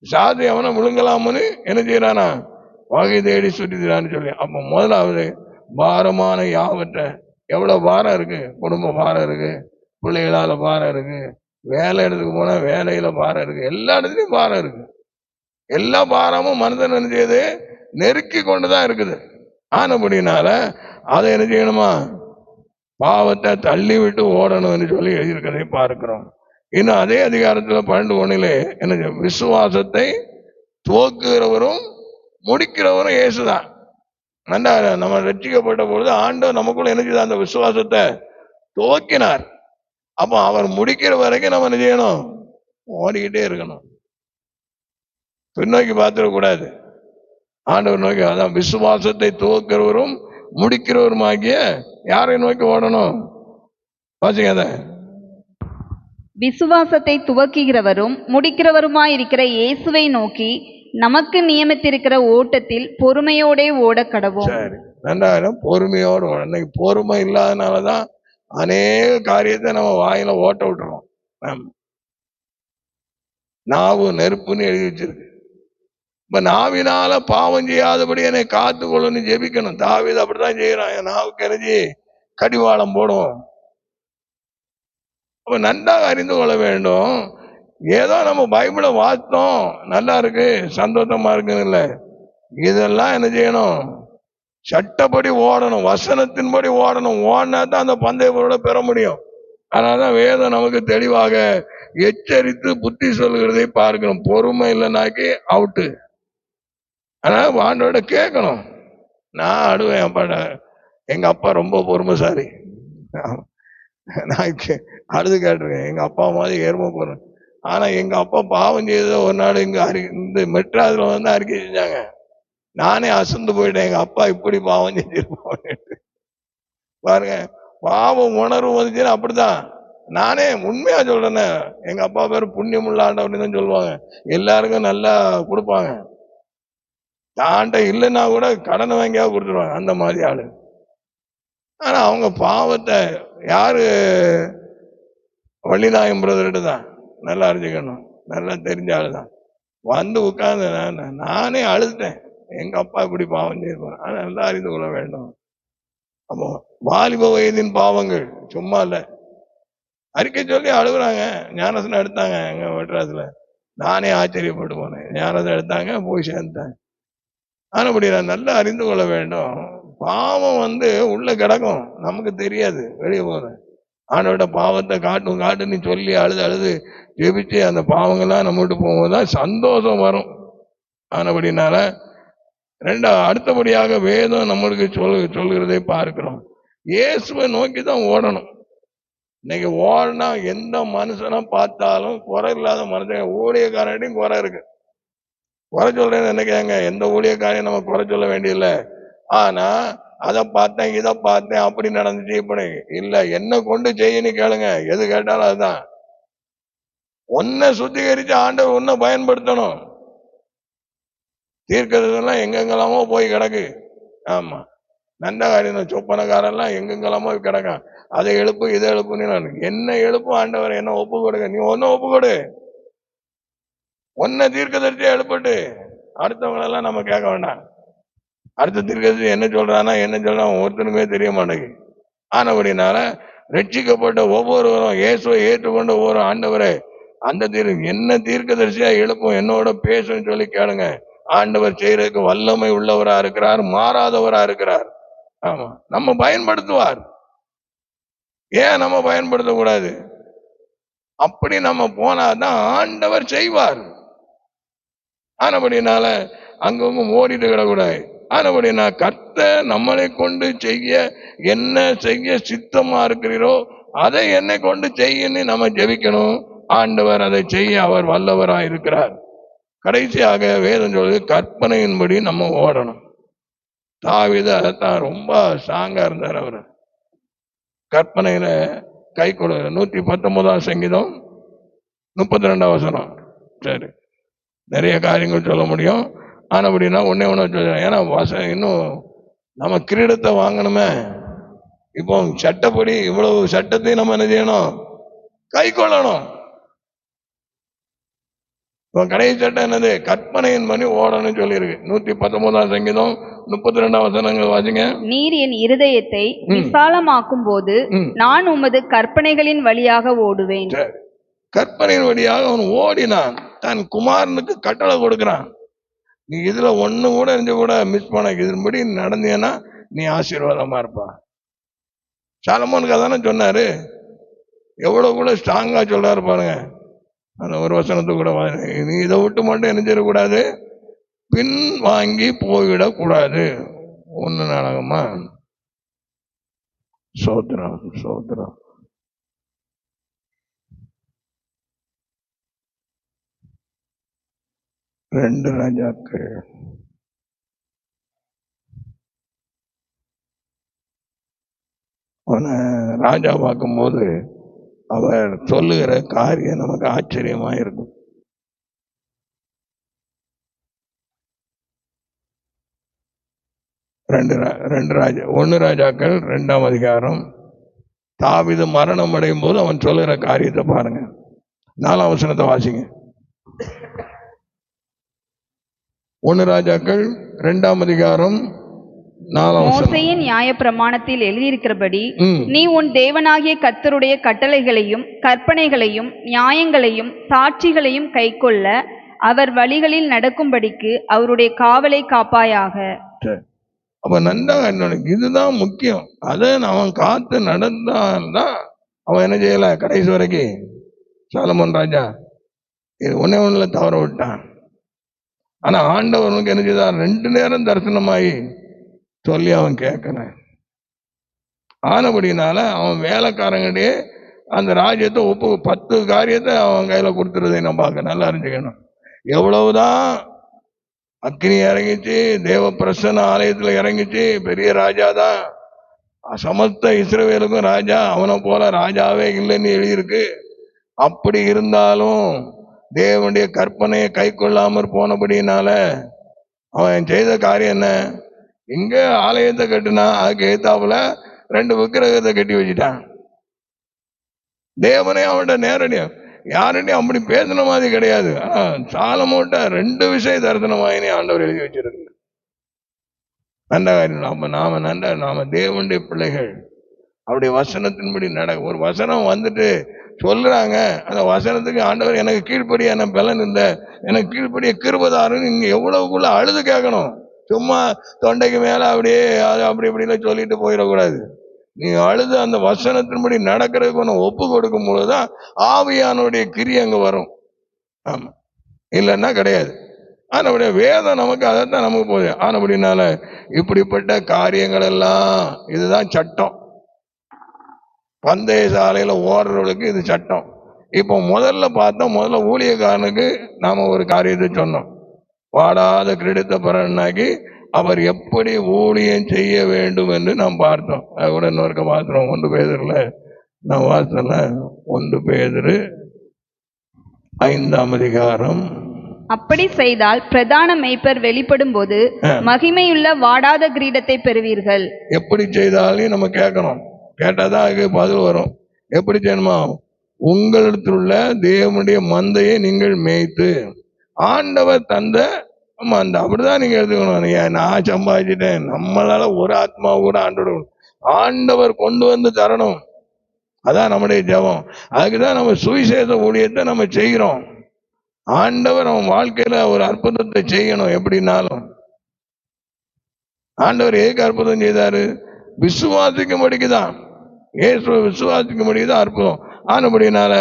சாதி அவனை விழுங்கலாம்னு என்ன செய்யறானா? வகை தேடி சுற்றிக்கிறான்னு சொல்லி. அப்ப முதலாவது பாரமான யாவற்றை, எவ்வளவு பாரம் இருக்கு, குடும்ப பாரம் இருக்கு, பிள்ளைகளால பாரம் இருக்கு, வேலை இடத்துக்கு போனா வேலையில பாரம் இருக்கு, எல்லா இடத்துலயும் பாரம் இருக்கு. எல்லா பாரமும் மனிதன் நினைச்சது நெருக்கி கொண்டுதான் இருக்குது. ஆனபடினால அதை என்ன செய்யணுமா, பாவத்தை தள்ளி விட்டு ஓடணும்னு சொல்லி எழுதியிருக்கிறதை பார்க்கிறோம். இன்னும் அதே அதிகாரத்துல 12:1 என்ன செய்யும்? விசுவாசத்தை துவக்குகிறவரும் முடிக்கிறவரும் இயேசுதான். நல்லா நம்ம ரட்சிக்கப்பட்ட பொழுது ஆண்டவர் நமக்குள்ள என்ன செய்தார்? அந்த விசுவாசத்தை துவக்கினார். அப்போ அவர் முடிக்கிற வரைக்கும் நம்ம என்ன செய்யணும்? ஓடிக்கிட்டே இருக்கணும். பின்னோக்கி பார்த்துடக்கூடாது. ஆண்டவர் நோக்கி, அதான் விசுவாசத்தை துவக்கிறவரும் முடிக்கிறவரும் ஆகிய யாரை நோக்கி ஓடணும்? வாசிங்க அதை. விசுவாசத்தை துவக்குகிறவரும் முடிக்கிறவருமாயிருக்கிற இயேசுவை நோக்கி நமக்கு நியமித்திருக்கிற ஓட்டத்தில் பொறுமையோடே ஓட கடவோம். சரி, ரெண்டாயிரம் பொறுமையோடு ஓட. இன்னைக்கு பொறுமை இல்லாதனாலதான் அநேக காரியத்தை நம்ம வாயில ஓட்ட விட்டுறோம். நாவு நெருப்புன்னு எழுதி வச்சிருக்கு. இப்ப நாவினால பாவம் செய்யாதபடி என்னை காத்துக்கொள்ளுன்னு ஜெபிக்கணும். தாவீது அப்படித்தான் செய்யறான். என் நாவுக்கு எரிஞ்சு கடிவாளம் போடும். அப்ப நன்றாக அறிந்து கொள்ள வேண்டும். ஏதோ நம்ம பைபிளை வாசித்தோம், நல்லா இருக்கு, சந்தோஷமா இருக்குன்னு இல்லை. இதெல்லாம் என்ன செய்யணும்? சட்டப்படி ஓடணும், வசனத்தின்படி ஓடணும். ஓடினா தான் அந்த பந்தய பொருளை பெற முடியும். அதனாலதான் வேதம் நமக்கு தெளிவாக எச்சரித்து புத்தி சொல்லுகிறதை பார்க்கணும். பொறுமை இல்லைனாக்கி அவுட்டு. அதனால ஆண்டோட கேட்கணும். நான் அடுவேன் அப்பாட்ட, எங்க அப்பா ரொம்ப பொறுமைசாரி. நான் அழுது கேட்டிருக்கேன், எங்க அப்பா மாதிரி எருமை போறேன். ஆனா எங்க அப்பா பாவம் செய்ததை ஒரு நாள் இந்த மெட்ராஸ்ல வந்து அறிக்கை செஞ்சாங்க. நானே அசந்து போயிட்டேன், எங்க அப்பா இப்படி பாவம் செஞ்சிருப்போம். பாருங்க, பாவம் உணர்வு வந்துச்சுன்னா அப்படிதான். நானே உண்மையா சொல்றேன்னு, எங்க அப்பா பேரு புண்ணியமுள்ள ஆண்டவன்னு தான் சொல்லுவாங்க. எல்லாருக்கும் நல்லா கொடுப்பாங்க. தாண்ட இல்லைன்னா கூட கடனை வாங்கியா கொடுத்துருவாங்க, அந்த மாதிரி ஆளு. ஆனா அவங்க பாவத்தை யாரு? வள்ளிநாயகம் பிரதர்கிட்ட தான். நல்லா அறிஞ்சுக்கணும், நல்லா தெரிஞ்ச ஆளுதான். வந்து உட்கார்ந்து நானே அழுதுட்டேன், எங்க அப்பா இப்படி பாவம் செய்வார். ஆனா நல்லா அறிந்து கொள்ள வேண்டும். அப்போ வாலிப வயதின் பாவங்கள் சும்மா இல்ல, அறிக்கை சொல்லி அழுகுறாங்க. ஞானசனம் எடுத்தாங்க எங்க மெட்ராஸ்ல. நானே ஆச்சரியப்பட்டு போனேன். ஞானசனம் எடுத்தாங்க, போய் சேர்ந்தேன். ஆனபடி நான் நல்லா அறிந்து கொள்ள வேண்டும். பாவம் வந்து உள்ள கிடக்கும், நமக்கு தெரியாது, வெளியே போறேன். ஆனோட பாவத்தை காட்டுன்னு சொல்லி அழுது ஜெபிச்சு அந்த பாவங்கள்லாம் நம்ம விட்டு போகும்போதுதான் சந்தோஷம் வரும். ஆனபடினால அடுத்தபடியாக வேதம் நம்மளுக்கு சொல்லுகிறதை பார்க்கிறோம். இயேசுவை நோக்கி தான் ஓடணும். இன்னைக்கு ஓடனா எந்த மனுஷனை பார்த்தாலும் குறை இல்லாத மனுஷன். ஊழியக்காரன்டையும் குறை இருக்கு. குறை சொல்றேன்னு நினைக்காங்க, எந்த ஊழியக்காரையும் நம்ம குறை சொல்ல வேண்டியதில்லை. ஆனா அதை பார்த்தேன், இதை பார்த்தேன், அப்படி நடந்துச்சு, இப்படி இல்ல, என்ன கொண்டு செய்யன்னு கேளுங்க. எது கேட்டாலும் அதுதான். ஒன்ன சுத்திகரிச்சு ஆண்டவர் ஒன்ன பயன்படுத்தணும். தீர்க்கதெல்லாம் எங்கெங்கெல்லாமோ போய் கிடக்கு. ஆமா, நல்ல காரியம். சொப்பனக்காரெல்லாம் எங்கெங்கெல்லாமோ கிடக்கான். அதை எழுப்பு, இதை எழுப்புன்னு. என்ன எழுப்பு ஆண்டவர், என்ன ஒப்பு கொடுங்க. நீ ஒன்னும் ஒப்பு கொடு. ஒன்ன தீர்க்கதரிசியா எழுப்பட்டு அடுத்தவங்களெல்லாம் நம்ம கேட்க வேண்டாம். அடுத்த தீர்க்கதரிசி என்ன சொல்றானா என்ன சொல்றான் ஒருத்தனுமே தெரிய மாட்டேங்குது. ஆனபடினால ரட்சிக்கப்பட்ட ஒவ்வொருவரும் இயேசுவை ஏற்றுக்கொண்ட ஒவ்வொரு ஆண்டவரை அந்த என்ன தீர்க்கதரிசியா எழுப்பும், என்னோட பேசுன்னு சொல்லி கேளுங்க. ஆண்டவர் செய்யறதுக்கு வல்லமை உள்ளவரா இருக்கிறார், மாறாதவரா இருக்கிறார். ஆமா, நம்ம பயன்படுத்துவார். ஏன் நம்ம பயன்படுத்தக்கூடாது? அப்படி நம்ம போனாதான் ஆண்டவர் செய்வார். ஆனபடினால அங்கங்க ஓடிட்டு கிடக்கூடாது. ஆனபடினா கர்த்தர் நம்மளை கொண்டு செய்ய என்ன செய்ய சித்தமா இருக்கிறீரோ அதை என்னை கொண்டு செய்யன்னு நம்ம ஜெபிக்கணும். ஆண்டவர் அதை செய்ய அவர் வல்லவரா இருக்கிறார். கடைசியாக வேதம் சொல்லுது, கற்பனையின்படி நம்ம ஓடணும். தாவீது அதைத்தான் ரொம்ப ஸ்ட்ராங்கா இருந்தார். அவர் கற்பனையில கை கொடு. 119 சங்கீதம் 32 வசனம். சரி, நிறைய காரியங்கள் சொல்ல முடியும். ஆனபடினா ஒன்னே ஒன்று சொல்ல, ஏன்னா இன்னும் நம்ம கிரீடத்தை வாங்கணுமே. இப்போ சட்டப்படி இவ்வளவு சட்டத்தையும் நம்ம என்ன செய்யணும்? கை கொள்ளணும். இப்போ கடைசி சட்டம் என்னது? கற்பனையின் படி ஓடணும் சொல்லியிருக்கு. 119 சங்கீதம் 32 வசனங்கள் வாசிங்க. நீர் என் இருதயத்தை விசாலமாக்கும் போது நான் உமது கற்பனைகளின் வழியாக ஓடுவேன். கற்பனையின் வழியாக அவன் ஓடினான். தன் குமாரனுக்கு கட்டளை கொடுக்கிறான். நீ இதுல ஒண்ணு கூட இருந்து கூட மிஸ் பண்ண, இதன்படி நடந்தீங்கன்னா நீ ஆசீர்வாதமா இருப்பா. சாலமோனுக்கு அதானே சொன்னாரு. எவ்வளவு கூட ஸ்ட்ராங்கா சொல்றாரு பாருங்க. அந்த ஒரு வசனத்தை கூட நீ இதை விட்டு மட்டும் என்ன செய்யக்கூடாது, பின் வாங்கி போய்விடக்கூடாது. ஒண்ணு நாடகமா. சோத்திரம் சோத்திரம். 2 ராஜாக்கள். அவனை ராஜா பார்க்கும் போது அவர் சொல்லுகிற காரியம் நமக்கு ஆச்சரியமா இருக்கும். ஒன்னு ராஜாக்கள் 2ஆம் அதிகாரம். தாவீது மரணம் அடையும் போது அவன் சொல்லுகிற காரியத்தை பாருங்க. 4ஆம் வசனத்தை வாசிங்க. 1 ராஜாக்கள் 2ஆம் அதிகாரம் 4ஆம் வசனம். மோசேயின் நியாயப்பிரமாணத்தில் எழுதியிருக்கிறபடி நீ உன் தேவனாகிய கர்த்தருடைய கட்டளைகளையும் கற்பனைகளையும் நியாயங்களையும் சாட்சிகளையும் கைக்கொள்ள அவர் வழிகளில் நடக்கும்படிக்கு அவருடைய காவலை காப்பாயாக. அப்ப நன்றா, இதுதான் முக்கியம். அதை அவன் காத்து நடந்தால்தான் அவன் என்ன செய்யல கடைசி வரைக்கும். சாலமோன் ராஜா இது ஒண்ணுல தவற விட்டான். ஆனா ஆண்டவனுக்கு என்ன செய்தார், 2 நேரம் தரிசனமாயி சொல்லி அவன் கேட்கல. ஆனபடினால அவன் வேலைக்காரங்கிட்டே அந்த ராஜ்யத்தை 10 காரியத்தை அவன் கையில கொடுத்துருதை நம்ம பார்க்க நல்லா அறிஞ்சுக்கணும். எவ்வளவுதான் அக்னி இறங்கிச்சு, தேவ பிரசன்ன ஆலயத்துல இறங்கிச்சு, பெரிய ராஜா தான், சமஸ்த இஸ்ரவேலுக்கும் ராஜா, அவனை போல ராஜாவே இல்லைன்னு எழுதியிருக்கு. அப்படி இருந்தாலும் தேவனுடைய கற்பனையை கை கொள்ளாமற் போனபடினால அவன் செய்த காரியம் என்ன, இங்க ஆலயத்தை கட்டுனா அதுக்கு ஏத்தாப்புல 2 விக்கிரகத்தை கட்டி வச்சுட்டான். தேவனே அவன்கிட்ட நேரடியா யாருடையும் அப்படி பேசின மாதிரி கிடையாது. சாலமோன்ட்ட 2 விஷயம் தரிசனமாயினே ஆண்டவர் எழுதி வச்சிருக்கு. நல்ல காரியம். நாம தேவனுடைய பிள்ளைகள். அப்படி வசனத்தின்படி ஒரு வசனம் வந்துட்டு சொல்றாங்க, அந்த வசனத்துக்கு ஆண்டவர் எனக்கு கீழ்ப்படியான பலன் இல்லை, எனக்கு கீழ்ப்படிய கிருபதாருன்னு நீங்க எவ்வளவுக்குள்ள அழுது கேட்கணும். சும்மா தொண்டைக்கு மேல அப்படியே அப்படி இப்படிலாம் சொல்லிட்டு போயிடக்கூடாது. நீ அழுது அந்த வசனத்தின்படி நடக்கிறதுக்கு ஒன்று ஒப்பு கொடுக்கும் பொழுதுதான் ஆவியானுடைய கிரி அங்க வரும். ஆமா, இல்லைன்னா கிடையாது. ஆனபடியா வேதம் நமக்கு அதைத்தான் நமக்கு போகுது. ஆனபடினால இப்படிப்பட்ட காரியங்கள் எல்லாம் இதுதான் சட்டம். பந்தய சாலையில ஓடுறவர்களுக்கு இது சட்டம். இப்போ முதல்ல ஊழியக்காரனுக்கு நாம ஒரு காரியத்தை சொன்னோம். வாடாத கிரீடத்தை பரனாக்கி அவர் எப்படி ஊழியம் செய்ய வேண்டும் என்று நாம் பார்த்தோம். அது கூட இன்னொருக்க பார்த்தோம். 1 பேதுருல நான் வாசல 1 பேதுரு 5ஆம் அதிகாரம். அப்படி செய்தால் பிரதான மேய்ப்பர் வெளிப்படும் போது மகிமையுள்ள வாடாத கிரீடத்தை பெறுவீர்கள். எப்படி செய்தாலும் நம்ம கேட்கணும். கேட்டாதான் அதுக்கு பதில் வரும். எப்படி செய்யணுமா, உங்களிடத்துள்ள தேவனுடைய மந்தையை நீங்கள் மேய்த்து ஆண்டவர் தந்த மந்தை, அப்படிதான் நீங்க எடுத்துக்கணும். நான் சம்பாதிச்சிட்டேன், நம்மளால ஒரு ஆத்மா கூட ஆண்டவர் கொண்டு வந்து தரணும். அதான் நம்முடைய ஜெபம். அதுக்குதான் நம்ம சுவிசேஷ ஊழியத்தை நம்ம செய்கிறோம். ஆண்டவர் அவன் வாழ்க்கையில ஒரு அற்புதத்தை செய்யணும். எப்படின்னாலும் ஆண்டவர் எதுக்கு அற்புதம் செய்தாரு, விசுவாசிக்கும்படிக்குதான். இயேசுவை விசுவாசிக்கும்படிக்குதான் அற்புதம். ஆனபடினால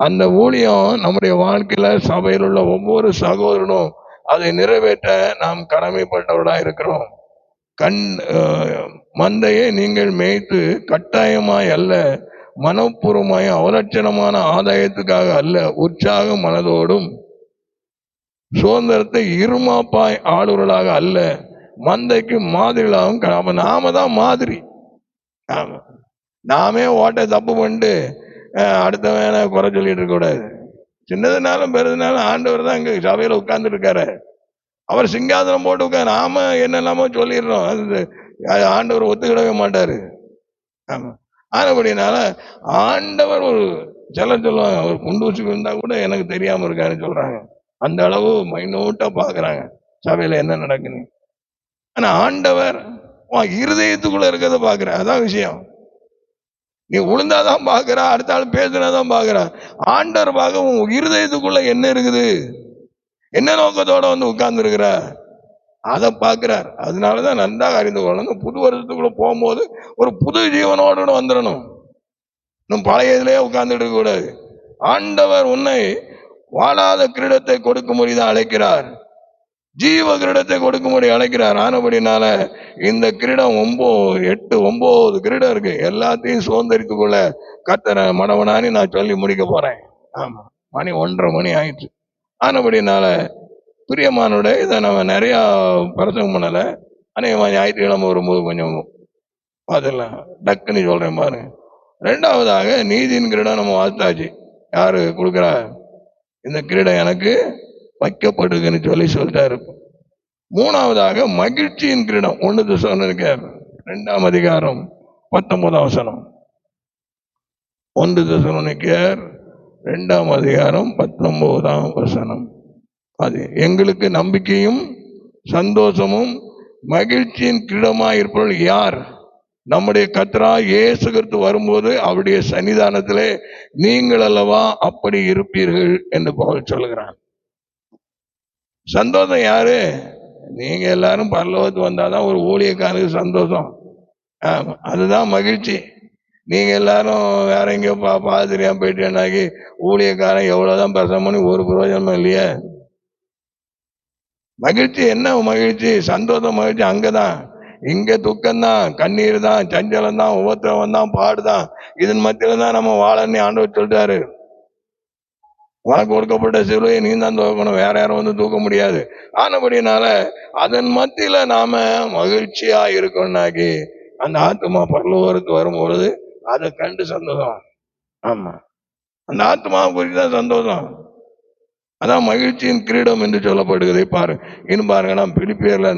அந்த ஊழியம் நம்முடைய வாழ்க்கையில சபையில் உள்ள ஒவ்வொரு சகோதரனும் அதை நிறைவேற்ற நாம் கடமைப்பட்டவர்களாக இருக்கிறோம். மந்தையை நீங்கள் மேய்த்து கட்டாயமாய் அல்ல, மனப்பூர்வமாய் அவலட்சணமான ஆதாயத்துக்காக அல்ல, உற்சாக மனதோடும் சுதந்திரத்தை இருமாப்பாய் ஆளுவர்களாக அல்ல, மந்தைக்கு மாதிரிகளாகவும். நாம தான் மாதிரி. ஆமா, நாமே ஓட்ட தப்பு பண்ணிட்டு அடுத்தவன குறை சொல்லிட்டு இருக்க கூடாது. சின்னதுனாலும் பெருதுனாலும் ஆண்டவர் தான் இங்க சபையில உட்கார்ந்து இருக்காரு. அவர் சிங்காசனம் போட்டு உட்கார், நாம என்னெல்லாமோ சொல்லிடுறோம். அது ஆண்டவர் ஒத்துக்கிடவே மாட்டாரு. ஆமா, ஆனபடினால ஆண்டவர் ஒரு சிலர் சொல்லுவாங்க, அவர் குண்டூசிக்கு இருந்தா கூட எனக்கு தெரியாம இருக்காருன்னு சொல்றாங்க. அந்த அளவு மைனூட்டா பாக்குறாங்க சபையில என்ன நடக்குன்னு. ஆனா ஆண்டவர் இருதயத்துக்குள்ள இருக்கிறத பாக்குற, அதான் விஷயம். நீ உளுந்தாதான் பாக்குற, அடுத்த ஆள் பேசுனாதான் பாக்குற. ஆண்டவர் பார்க்க உன் இருதயத்துக்குள்ள என்ன இருக்குது, என்ன நோக்கத்தோட வந்து உட்கார்ந்து இருக்கிற. அதை பார்க்கிறார். அதனாலதான் நன்றாக அறிந்து கொள்ளணும், புது வருஷத்துக்குள்ள போகும்போது ஒரு புது ஜீவனோடு வந்துடணும். இன்னும் பழைய இதுலயே உட்கார்ந்துட்டு இருக்க கூடாது. ஆண்டவர் உன்னை வாழாத கிரீடத்தை கொடுக்கும்படி தான் அழைக்கிறார், ஜீவ கிரீடத்தை கொடுக்கும்படி அழைக்கிறார். ஆனபடினால இந்த கிரீடம் 8-9 கிரீடம் இருக்கு. எல்லாத்தையும் சுதந்திரித்துக்குள்ள கர்த்தரை மனவனானி நான் சொல்லி முடிக்க போறேன். ஆமா, மணி 1:30 மணி ஆயிடுச்சு. ஆனபடினால பிரியமானோட இதை நம்ம நிறைய பிரசங்கம் பண்ணல. அநேகமாக ஞாயிற்றுக்கிழமை வரும்போது கொஞ்சம் அதெல்லாம் டக்குன்னு சொல்றேன் பாருங்க. 2வதாக நீதியின் கிரீடம் நம்ம வாசித்தாச்சு. யாரு கொடுக்குறா? இந்த கிரீடம் எனக்கு வைக்கப்படுதுன்னு சொல்லிட்டாரு. 3வதாக மகிழ்ச்சியின் கிரீடம் 1 தெசலோனிக்கேயர் 2ஆம் அதிகாரம் 19ஆம் வசனம். 1 தெசலோனிக்கேயர் 2ஆம் அதிகாரம் 19ஆம் வசனம். அது எங்களுக்கு நம்பிக்கையும் சந்தோஷமும் மகிழ்ச்சியின் கிரீடமாய் இருப்பவர்கள் யார்? நம்முடைய கர்த்தராகிய இயேசு கிறிஸ்து வரும்போது அவருடைய சன்னிதானத்திலே நீங்கள் அல்லவா அப்படி இருப்பீர்கள் என்று பவுல் சொல்கிறான். சந்தோஷம் யாரு? நீங்க எல்லாரும் பரலோகத்துக்கு வந்தாதான் ஒரு ஊழியக்காரனுக்கு சந்தோஷம். அதுதான் மகிழ்ச்சி. நீங்க எல்லாரும் வேற எங்கேயோ பாதிரியா போயிட்டேன்னாக்கி ஊழியக்காரன் எவ்வளவுதான் பிரசவம் பண்ணி ஒரு பிரயோஜனமும் இல்லையே. மகிழ்ச்சி என்ன மகிழ்ச்சி? சந்தோஷம் மகிழ்ச்சி அங்கதான். இங்க துக்கம்தான், கண்ணீர் தான், சஞ்சலம் தான், உபத்திரவம் தான், பாடுதான். இதன் மத்தியில தான் நம்ம வாழன்னு ஆண்டவர் சொல்லிட்டாரு. உனக்கு கொடுக்கப்பட்ட சிலுவையை நீ தான் தூக்கணும், வேற யாரும் வந்து தூக்க முடியாது. ஆனபடினால அதன் மத்தியில நாம மகிழ்ச்சியா இருக்கணும்னாக்கி அந்த ஆத்மா பரலோகத்துக்கு வரும்பொழுது அதை கண்டு சந்தோஷம். ஆமா, அந்த ஆத்மா குறித்து தான் சந்தோஷம். அதான் மகிழ்ச்சியின் கிரீடம் என்று சொல்லப்படுகிறதை பாரு. இன்னும் பாருங்க, நாம் பிலிப்பியர்ல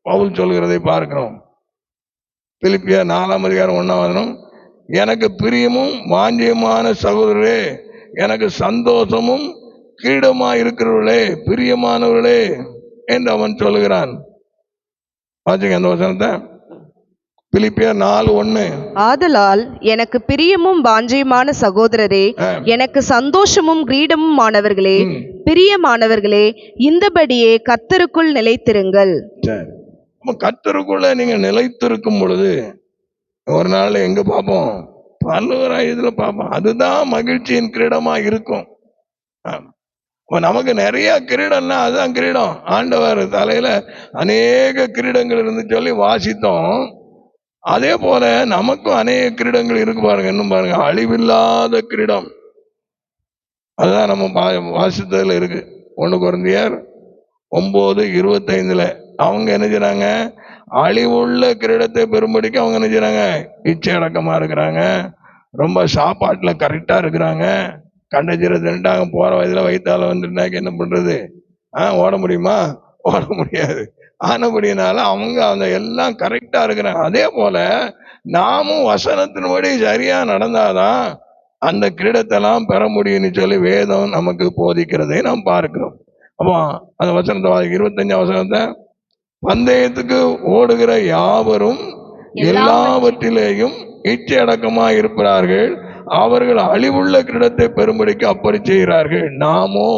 பவுல் சொல்கிறதை பார்க்கிறோம். பிலிப்பியர் 4ஆம் அதிகாரம் 1ஆம் வசனம். எனக்கு பிரியமும் வாஞ்சியமான சகோதரரே, எனக்கு சந்தோஷமும் கிரீடமாய் இருக்கிறவர்களே, பிரியமானவர்களே என்று அவன் சொல்லுகிறான். வாசிங்க அந்த வசனத்தை. பிலிப்பியர் 4:1. ஆதலால் எனக்கு பிரியமும் வாஞ்சையுமான சகோதரரே, எனக்கு சந்தோஷமும் கிரீடமும் ஆனவர்களே, பிரியமானவர்களே, இந்தபடியே கர்த்தருக்குள் நிலைத்திருங்கள். கர்த்தருக்குள்ள நீங்க நிலைத்திருக்கும் பொழுது ஒரு நாள் எங்க பார்ப்போம்? பரலோகத்துல பார்ப்போம். அதுதான் மகிழ்ச்சியின் கிரீடமா இருக்கும். நமக்கு நிறைய கிரீடம்னா அதுதான் கிரீடம். ஆண்டவர் தலையில அநேக கிரீடங்கள் இருந்து சொல்லி வாசித்தோம். அதே போல நமக்கும் அநேக கிரீடங்கள் இருக்கு பாருங்க. இன்னும் பாருங்க, அழிவில்லாத கிரீடம். அதுதான் நம்ம வாசித்ததுல இருக்கு. 1 கொரிந்தியர் 9:25. அவங்க என்ன செய்றாங்க? அழிவுள்ள கிரீடத்தை பெறும்படிக்கு அவங்க என்ன செய்றாங்க? இச்சை அடக்கமா இருக்கிறாங்க, ரொம்ப சாப்பாட்டுல கரெக்டா இருக்கிறாங்க. கண்டஜீரை திண்டாங்க, போற வயதுல வயிற்றால வந்துட்டாக்க என்ன பண்றது? ஓட முடியுமா? ஓட முடியாது. ஆனபடினால அவங்க அந்த எல்லாம் கரெக்டா இருக்கிறாங்க. அதே போல நாமும் வசனத்தின்படி சரியா நடந்தாதான் அந்த கிரீடத்தெல்லாம் பெற முடியும்னு சொல்லி வேதம் நமக்கு போதிக்கிறதை நாம் பார்க்கிறோம். அப்போ அந்த வசனத்தை 25ஆம் வசனத்தை, பந்தயத்துக்கு ஓடுகிற யாவரும் எல்லாவற்றிலேயும் இச்சை அடக்கமா இருப்பார்கள், அவர்கள் அழிவுள்ள கிரீடத்தை பெறும்படிக்கு அப்படி செய்கிறார்கள். நாமோ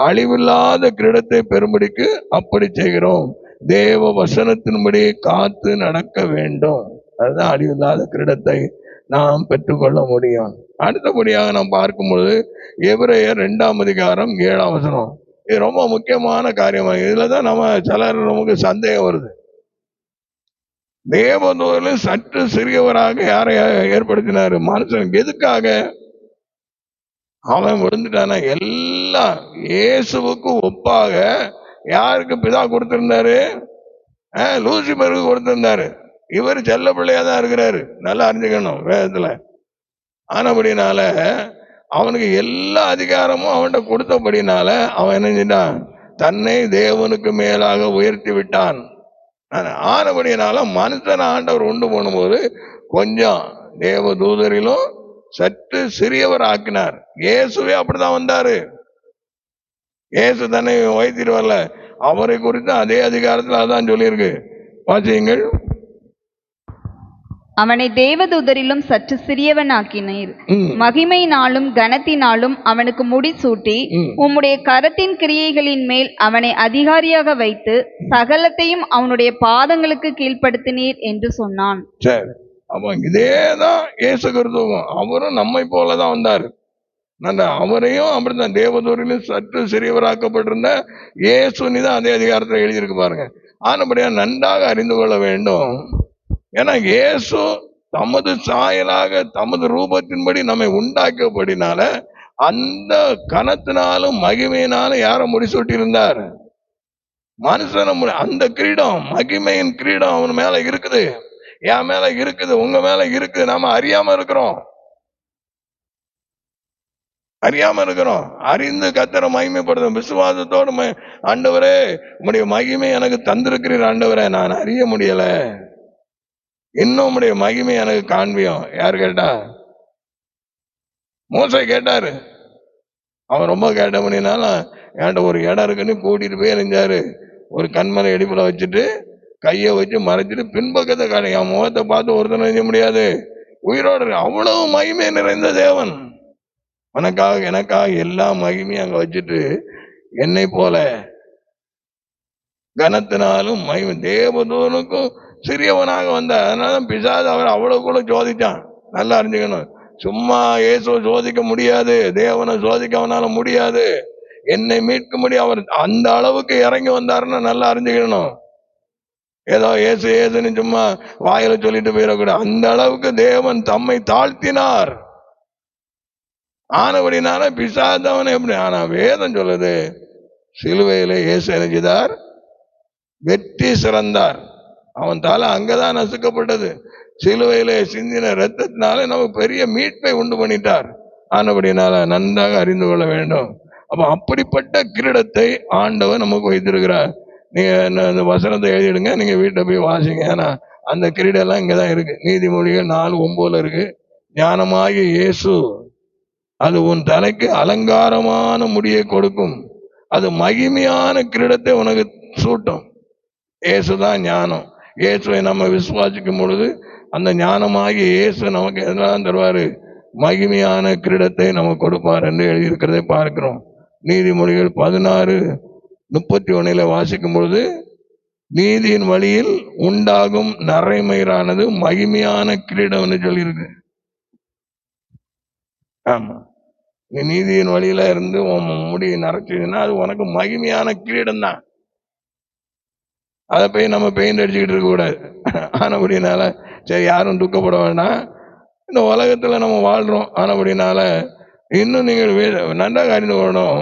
அழிவில்லாத கிரீடத்தை பெறும்படிக்கு அப்படி செய்கிறோம். தேவ வசனத்தின்படி காத்து நடக்க வேண்டும். அதுதான் அழிவில்லாத கிரீடத்தை நாம் பெற்றுக்கொள்ள முடியும். அடுத்தபடியாக நாம் பார்க்கும்பொழுது எபிரேயர் 2ஆம் அதிகாரம் 7ஆம் வசனம். இது ரொம்ப முக்கியமான காரியமா. இதுலதான் நம்ம சிலர் நமக்கு சந்தேகம் வருது. தேவதூதரில் சற்று சிறியவராக யாரை ஏற்படுத்தினாரு? மனுஷன். எதுக்காக? அவன் விழுந்துட்டானா? எல்லாம் இயேசுவுக்கு ஒப்பாக யாருக்கு பிதா கொடுத்திருந்தாரு? லூசிபருக்கு கொடுத்திருந்தாரு. இவர் செல்ல பிள்ளையா தான் இருக்கிறாரு. நல்லா அறிஞ்சுக்கணும் வேதத்துல. ஆனபடினால அவனுக்கு எல்லா அதிகாரமும் அவன்கிட்ட கொடுத்தபடினால அவன் என்ன செஞ்சான்? தன்னை தேவனுக்கு மேலாக உயர்த்தி விட்டான். ஆனபடினால மனுஷன் ஆண்டவர் உண்டு போனும்போது கொஞ்சம் தேவ தூதரிலும் சற்று சிறியவர் ஆக்கினார். இயேசுவே அப்படிதான் வந்தாரு. இயேசு தன்னை உயர்த்திட்டு வரல. அவரை குறித்து அதே அதிகாரத்தில் அதான் சொல்லியிருக்கு. வாசியுங்கள். அவனை தேவதூதரிலும் சற்று சிறியவனாக்கினீர். ம். மகிமையினாலும் கனத்தினாலும் அவனுக்கு முடிசூட்டி உம்முடைய கரத்தின் கிரியைகளின் மேல் அவனை அதிகாரியாக வைத்து சகலத்தையும் அவனுடைய பாதங்களுக்கு கீழ்ப்படுத்தினீர் என்று சொன்னான். சரி, அப்ப இதேதான் இயேசு கிறிஸ்துவும். அவரும் நம்மை போலதான் வந்தாரு. அவரையும் அப்படித்தான் தேவதூரிலும் சற்று சிறியவராக்கப்பட்டிருந்த இயேசுன்னு தான் அதே அதிகாரத்தில் எழுதியிருக்கு பாருங்க. ஆனபடியா நன்றாக அறிந்து கொள்ள வேண்டும். ஏன்னா இயேசு தமது சாயலாக தமது ரூபத்தின்படி நம்மை உண்டாக்கப்படினால அந்த கனத்தினாலும் மகிமையினாலும் யாரை முடிசூட்டி இருந்தார்? மனுஷன. அந்த கிரீடம், மகிமையின் கிரீடம் அவன் மேல இருக்குது, என் மேல இருக்குது, உங்க மேல இருக்குது. நாம அறியாம இருக்கிறோம், அறிந்து கர்த்தரை மகிமைப்படுத்தும் விசுவாசத்தோடு ஆண்டவரே உம்முடைய மகிமை எனக்கு தந்திருக்கிறீர் ஆண்டவரே, நான் அறிய முடியல, இன்னும் உம்முடைய மகிமை எனக்கு காண்பியும். யார் கேட்டா? மோசே கேட்டாரு. அவன் ரொம்ப கேட்ட முடியினாலும் என்கிட்ட ஒரு இடம் இருக்குன்னு கூட்டிட்டு போய் எறிஞ்சாரு. ஒரு கண்மலை இடிப்புல வச்சுட்டு கையை வச்சு மறைச்சிட்டு பின்பக்கத்தை காணி, என் முகத்தை பார்த்து ஒருத்தனை செய்ய முடியாது, உயிரோடு. அவ்வளவு மகிமை நிறைந்த தேவன் உனக்காக எனக்காக எல்லா மகிமையும் அங்க வச்சுட்டு என்னை போல கனத்தினாலும் மகிமை தேவதூனுக்கும் சிறியவனாக வந்தார். அதனால பிசாசு அவர் அவ்வளவு கூட சோதிச்சான். நல்லா அறிஞ்சுக்கணும், சும்மா இயேசுவை சோதிக்க முடியாது, தேவனை சோதிக்க அவனால முடியாது. என்னை மீட்கும்படி அவர் அந்த அளவுக்கு இறங்கி வந்தாருன்னு நல்லா அறிஞ்சுக்கணும். ஏதோ ஏசு ஏசுன்னு சும்மா வாயில சொல்லிட்டு போயிடக்கூடாது. அந்த அளவுக்கு தேவன் தம்மை தாழ்த்தினார். ஆனபடினால பிசாதவன் எப்படி? ஆனா வேதம் சொல்லுது, சிலுவையில இயேசு என்ன செய்தார்? வெற்றி சிறந்தார். அவன் தலை அங்கதான் நசுக்கப்பட்டது. சிலுவையில சிந்தின ரத்தத்தினால நமக்கு பெரிய மீட்பை உண்டு பண்ணிட்டார். ஆனபடினால நன்றாக அறிந்து கொள்ள வேண்டும். அப்ப அப்படிப்பட்ட கிரீடத்தை ஆண்டவர் நமக்கு வைத்திருக்கிறார். நீங்க இந்த வசனத்தை எழுதிடுங்க, நீங்க வீட்டை போய் வாசிங்க. ஏன்னா அந்த கிரீடெல்லாம் இங்கதான் இருக்கு. நீதிமொழிகள் 4:9 இருக்கு. ஞானமாகிய இயேசு அது உன் தலைக்கு அலங்காரமான முடியை கொடுக்கும், அது மகிமையான கிரீடத்தை உனக்கு சூட்டும். இயேசுதான் ஞானம். இயேசுவை நம்ம விசுவாசிக்கும் பொழுது அந்த ஞானமாகிய இயேசு நமக்கு எதெல்லாம் தருவாரு? மகிமையான கிரீடத்தை நமக்கு கொடுப்பார் என்று எழுதியிருக்கிறதை பார்க்கிறோம். நீதிமொழிகள் 16:31 வாசிக்கும் பொழுது, நீதியின் வழியில் உண்டாகும் நரைமயிரானது மகிமையான கிரீடம் என்று சொல்லியிருக்கு. ஆமா, நீ நீதியின் வழியில இருந்து உன் முடி நரைச்சதுன்னா அது உனக்கு மகிமையான கிரீடம் தான். அதை போய் நம்ம பெயிண்ட் அடிச்சுக்கிட்டு இருக்க கூடாது. ஆனபடினால சரி, யாரும் துக்கப்பட வேண்டாம், இந்த உலகத்துல நம்ம வாழ்றோம். ஆனபடினால இன்னும் நீங்கள் நன்றாக அறிந்து கொள்ளணும்.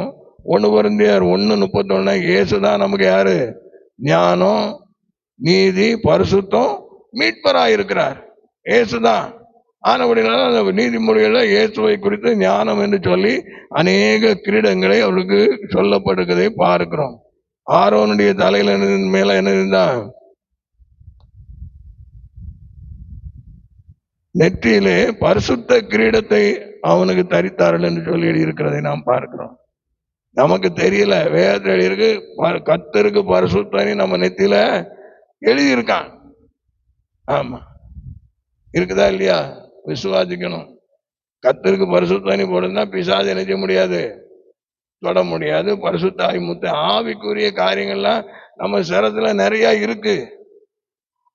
1 கொரிந்தியர் 1:31 இயேசுதான் நமக்கு யாரு? ஞானம், நீதி, பரிசுத்தம், மீட்பராயிருக்கிறார் இயேசுதான். ஆனபடினால அந்த நீதிமொழிகள்ல இயேசுவை குறித்து ஞானம் என்று சொல்லி அநேக கிரீடங்களை அவருக்கு சொல்லப்படுகிறதை பார்க்கிறோம். ஆரோனுடைய தலையில மேல என்ன இருந்தா? நெற்றியிலே பரிசுத்த கிரீடத்தை அவனுக்கு தரித்தார்கள் என்று சொல்லி இருக்கிறதை நாம் பார்க்கிறோம். நமக்கு தெரியல, வேதத்தில் எழுதியிருக்கு கர்த்தருக்கு பரிசுத்தனி நம்ம நெத்தியில எழுதியிருக்கான். ஆமா, இருக்குதா இல்லையா? விசுவாசிக்கணும். கர்த்தருக்கு பரிசுத்தனி போடுனா பிசாசு நினைக்க முடியாது, தொட முடியாது. பரிசுத்தாய் முத்த ஆவிக்குரிய காரியங்கள்லாம் நம்ம சிரத்துல நிறைய இருக்கு.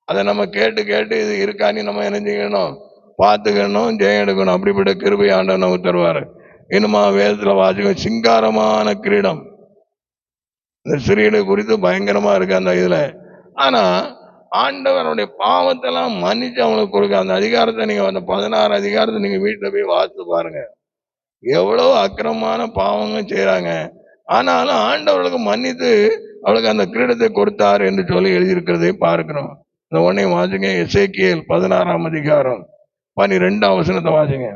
அதை நம்ம கேட்டு கேட்டு இது இருக்கான்னு நம்ம என்ன செய்யணும்? பார்த்துக்கணும், ஜெயம் எடுக்கணும். அப்படிப்பட்ட கிருபை ஆண்டவர் நமக்கு தருவாரு. இன்னுமா வேதத்துல வாசிக்க சிங்காரமான கிரீடம், இந்த சிறியடை குறித்து பயங்கரமா இருக்கு அந்த இதுல. ஆனா ஆண்டவருடைய பாவத்தெல்லாம் மன்னிச்சு அவங்களுக்கு கொடுக்க அந்த அதிகாரத்தை நீங்க அந்த 16 அதிகாரத்தை நீங்க வீட்டுல போய் வாசித்து பாருங்க. எவ்வளவு அக்கிரமமான பாவங்கள் செய்யறாங்க, ஆனாலும் ஆண்டவர்களுக்கு மன்னித்து அவளுக்கு அந்த கிரீடத்தை கொடுத்தார் என்று சொல்லி எழுதியிருக்கிறதை பார்க்கிறோம். இந்த ஒன்னை வாசிங்க, எசேக்கியேல் 16ஆம் அதிகாரம் 12ஆம் வசனத்தை வாசிங்க.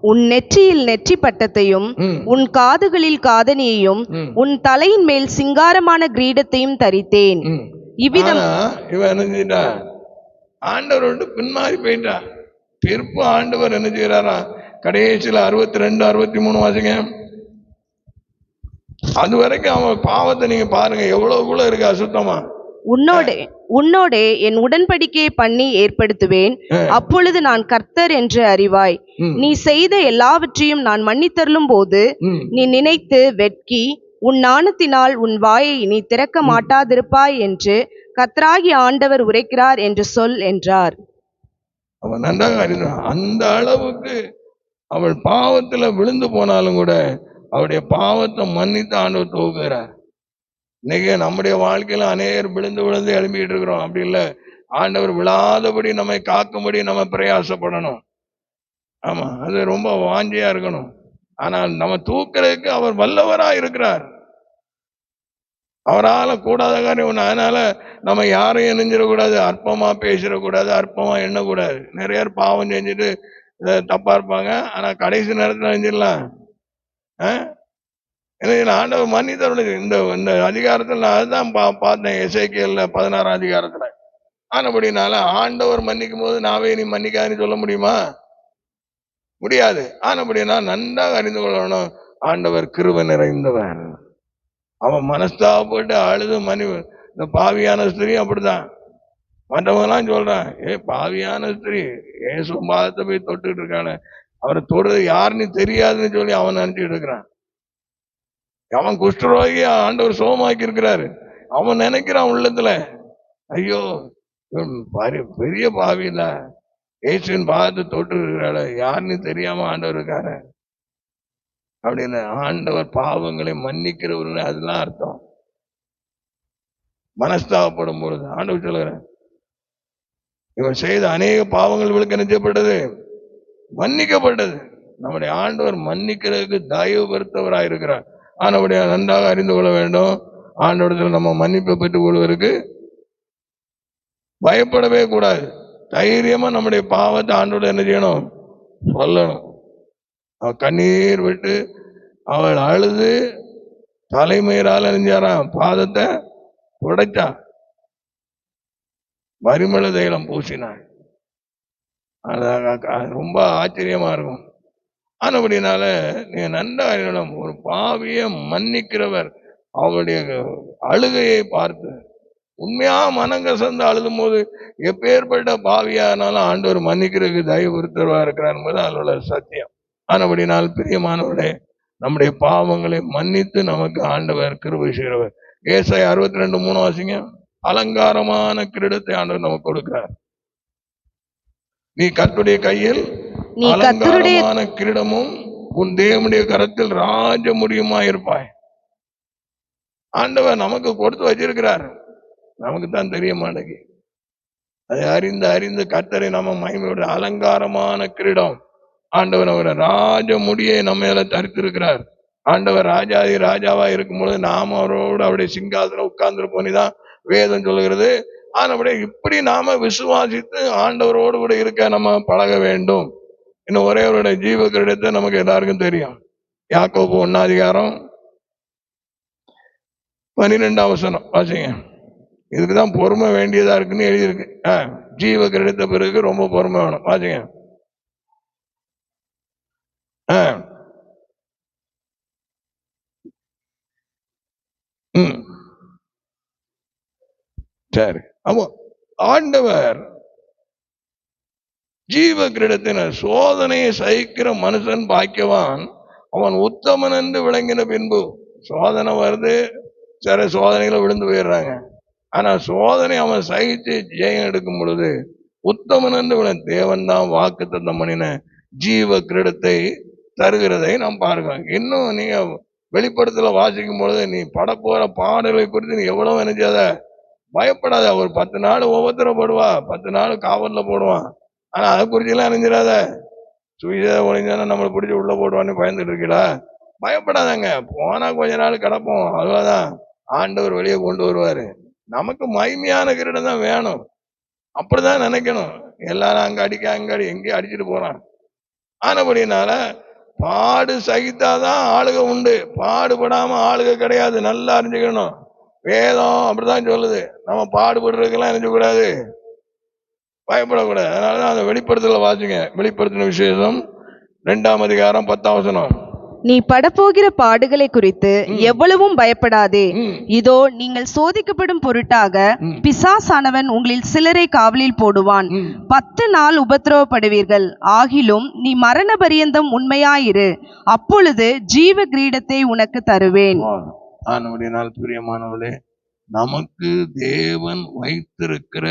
உன் நெற்றியில் நெற்றி பட்டத்தையும் உன் காதுகளில் காதணியையும் உன் தலையின் மேல் சிங்காரமான கிரீடத்தையும் தரித்தேன். இவ்விதம் இவன் என்ன செய்யட்டா? ஆண்டவரோடு பின்மாறி போயிட்டா. பிற்பு ஆண்டவர் என்ன செய்யறாரா? கடைசியில 62, 63 வாசிங்க. அது வரைக்கும் அவன் பாவத்தை நீங்க பாருங்க எவ்வளவுக்குள்ள இருக்கு அசுத்தமா. உன்னோடே என் உடன்படிக்கையை பண்ணி ஏற்படுத்துவேன், அப்பொழுது நான் கர்த்தர் என்று அறிவாய். நீ செய்த எல்லாவற்றையும் நான் மன்னித்தருளும் போது நீ நினைத்து வெட்கி உன் நாணத்தினால் உன் வாயை நீ திறக்க மாட்டாதிருப்பாய் என்று கர்த்தராகிய ஆண்டவர் உரைக்கிறார் என்று சொல் என்றார். அவன் நன்றாக அறிந்தான். அந்த அளவுக்கு அவள் பாவத்துல விழுந்து போனாலும் கூட அவருடைய பாவத்தை மன்னித்து ஆண்டவர் துவக்குகிறார். இன்னைக்கு நம்முடைய வாழ்க்கையில அநேகர் விழுந்து விழுந்து எழுப்பிட்டு இருக்கிறோம். அப்படி இல்லை, ஆண்டவர் விழாதபடி நம்மை காக்கும்படி நம்ம பிரயாசப்படணும். ஆமா, அது ரொம்ப வாஞ்சியா இருக்கணும். ஆனால் நம்ம தூக்குறதுக்கு அவர் வல்லவரா இருக்கிறார். அவரால் கூடாத காரியம் ஒண்ணு. அதனால நம்ம யாரையும் நினைஞ்சிடக்கூடாது, அற்பமா பேசிடக்கூடாது, அற்பமா எண்ணக்கூடாது. நிறைய பேர் பாவம் செஞ்சுட்டு தப்பா இருப்பாங்க, ஆனா கடைசி நேரத்தில் நினைஞ்சிடலாம். ஆண்டவர் மன்னித்தருடைய இந்த அதிகாரத்தில் நான் அதுதான் பார்த்தேன், எசேக்கியேல் 16 அதிகாரத்துல. ஆனபடினால ஆண்டவர் மன்னிக்கும் போது நாவே நீ மன்னிக்காதுன்னு சொல்ல முடியுமா? முடியாது. ஆனபடினா நன்றாக அறிந்து கொள்ளணும், ஆண்டவர் கிருபை நிறைந்தவர். அவன் மனஸ்தாபப்பட்டு அழுது இந்த பாவியான ஸ்திரீ அப்படிதான். மற்றவங்கலாம் சொல்றான், பாவியான ஸ்திரீ ஏசு பாதத்தை போய் தொட்டுட்டு இருக்கான, அவரை தொடுறது யாருன்னு தெரியாதுன்னு சொல்லி அவன் நினைச்சிட்டு இருக்கிறான். அவன் குஷ்டரோகி ஆண்டவர் சுகமாக்கி இருக்கிறாரு. அவன் நினைக்கிறான் உள்ளத்துல, ஐயோ பெரிய பாவியில ஏசுவின் பாதத்தை தொட்டு இருக்கிறாள், யாருன்னு தெரியாம ஆண்டவர் இருக்காரு அப்படின்னு. ஆண்டவர் பாவங்களை மன்னிக்கிறவர்கள், அதெல்லாம் அர்த்தம். மனஸ்தாபப்படும் பொழுது ஆண்டவர் சொல்லுகிறேன், இவன் செய்த அநேக பாவங்கள் இவளுக்கு நினைச்சப்பட்டது, மன்னிக்கப்பட்டது. நம்முடைய ஆண்டவர் மன்னிக்கிறதுக்கு தயவு பெருத்தவராக இருக்கிறார். ஆனபடியா நன்றாக அறிந்து கொள்ள வேண்டும், ஆண்டவரத்தில் நம்ம மன்னிப்பை பெற்றுக் கொள்வதற்கு பயப்படவே கூடாது. தைரியமா நம்முடைய பாவத்தை ஆண்டோட என்ன செய்யணும், சொல்லணும். அவள் கண்ணீர் விட்டு அவள் அழுது தலைமையிலால் அறிஞ்சாராம், பாதத்தை உடைச்சா, பரிமள தைலம் பூசினாள். ரொம்ப ஆச்சரியமா இருக்கும். ஆனபடினால நீங்க நன்றாக ஒரு பாவிய மன்னிக்கிறவர் அவருடைய அழுகையை பார்த்து உண்மையா மனங்கசந்து அழுதும் போது எப்பேற்பட்ட பாவியானாலும் ஆண்டவர் மன்னிக்கிறதுக்கு தயவுறுத்தவா இருக்கிறார் என்பது அதோட சத்தியம். ஆனபடினால் பிரியமானவர்களே, நம்முடைய பாவங்களை மன்னித்து நமக்கு ஆண்டவர் கிருபை செய்கிறவர். ஏசாயா 62:3 வாசிங்க. அலங்காரமான கிரீடத்தை ஆண்டவர் நமக்கு கொடுக்கிறார். நீ கர்த்தருடைய கையில் அலங்காரமான கிரீடமும் உன் தேவனுடைய கரத்தில் ராஜ முடியுமா இருப்பாய். ஆண்டவர் நமக்கு கொடுத்து வச்சிருக்கிறார், நமக்கு தான் தெரிய மாட்டேங்குது. அதை அறிந்து அறிந்து கர்த்தரை நம்ம மகிமையோட அலங்காரமான கிரீடம் ஆண்டவர் அவரை ராஜ முடியை நம்ம மேல தரித்திருக்கிறார். ஆண்டவர் ராஜாதி ராஜாவா இருக்கும்பொழுது நாம அவரோடு அவருடைய சிங்காசனம் உட்கார்ந்துருப்போம்னுதான் வேதம் சொல்லுகிறது. ஆனபடியே இப்படி நாம விசுவாசித்து ஆண்டவரோடு கூட இருக்க நம்ம பழக வேண்டும். இன்னும் ஒரே அவருடைய ஜீவ கிரீடத்தை நமக்கு எல்லாருக்கும் தெரியும். யாக்கோபு 1 அதிகாரம் 12ஆம் வசனம் வாசிங்க. இதுக்குதான் பொறுமை வேண்டியதா இருக்குன்னு எழுதியிருக்கு. ஜீவ கிரீடத்தை பிறகு ரொம்ப பொறுமை வேணும். வாசிங்க. சரி, அப்போ ஆண்டவர் ஜீவ கிரீடத்தினர் சோதனையை சகிக்கிற மனுஷன் பாக்கியவான், அவன் உத்தமன் என்று விளங்கின பின்பு. சோதனை வருது, சில சோதனைகளை விழுந்து போயிடுறாங்க. ஆனா சோதனை அவன் சகித்து ஜெயம் எடுக்கும் பொழுது உத்தமன் என்று தேவன் தான் வாக்கு தத்தம் பண்ணின ஜீவ கிரீடத்தை தருகிறதை நாம் பார்க்கிறோம். இன்னும் நீங்க வெளிப்படுத்தல வாசிக்கும் பொழுது நீ படப்போற பாடலை குறித்து நீ எவ்வளவு நினைச்சாத பயப்படாத. ஒரு 10 நாள் ஒவ்வொருத்தரப்படுவா, 10 நாள் காவல்ல போடுவான். ஆனா அதை குறிச்சு எல்லாம் நினைஞ்சிடாத. சுவிசேஷம் ஒழிஞ்சானா நம்மளை பிடிச்சி உள்ள போடுவான்னு பயந்துட்டு இருக்கீங்களா? பயப்படாதாங்க. போனா கொஞ்ச நாள் கிடப்போம், அவ்வளவுதான். ஆண்டவர் வெளியே கொண்டு வருவாரு. நமக்கு மகிமையான கிரீடம் தான் வேணும், அப்படிதான் நினைக்கணும். எல்லாரும் அங்க அடி எங்கேயும் அடிச்சுட்டு போறான். ஆனபடினால பாடு சகித்தாதான் ஆளுக உண்டு, பாடுபடாம ஆளுக கிடையாது. நல்லா அறிஞ்சுக்கணும். வேதம் அப்படிதான் சொல்லுது. நம்ம பாடுபடுறதுக்கெல்லாம் நினைச்சக்கூடாது, பயப்படக்கூடாது. அதனாலதான் அந்த வெளிப்படுத்தல வாசிங்க. வெளிப்படுத்தின விசேஷம் 2ஆம் அதிகாரம் 10ஆம் வசனம். நீ படப்போகிற பாடுகளை குறித்து எவ்வளவும் பயப்படாதே. இதோ நீங்கள் சோதிக்கப்படும் பொருட்டாக பிசாசானவன் உங்களில் சிலரை காவலில் போடுவான். 10 நாள் உபத்திரவப்படுவீர்கள். ஆகிலும் நீ மரண பரியந்தம் உண்மையாயிரு, அப்பொழுது ஜீவ கிரீடத்தை உனக்கு தருவேன். ஆனவருடைய நாள் பிரியமானவர்களே, நமக்கு தேவன் வைத்திருக்கிற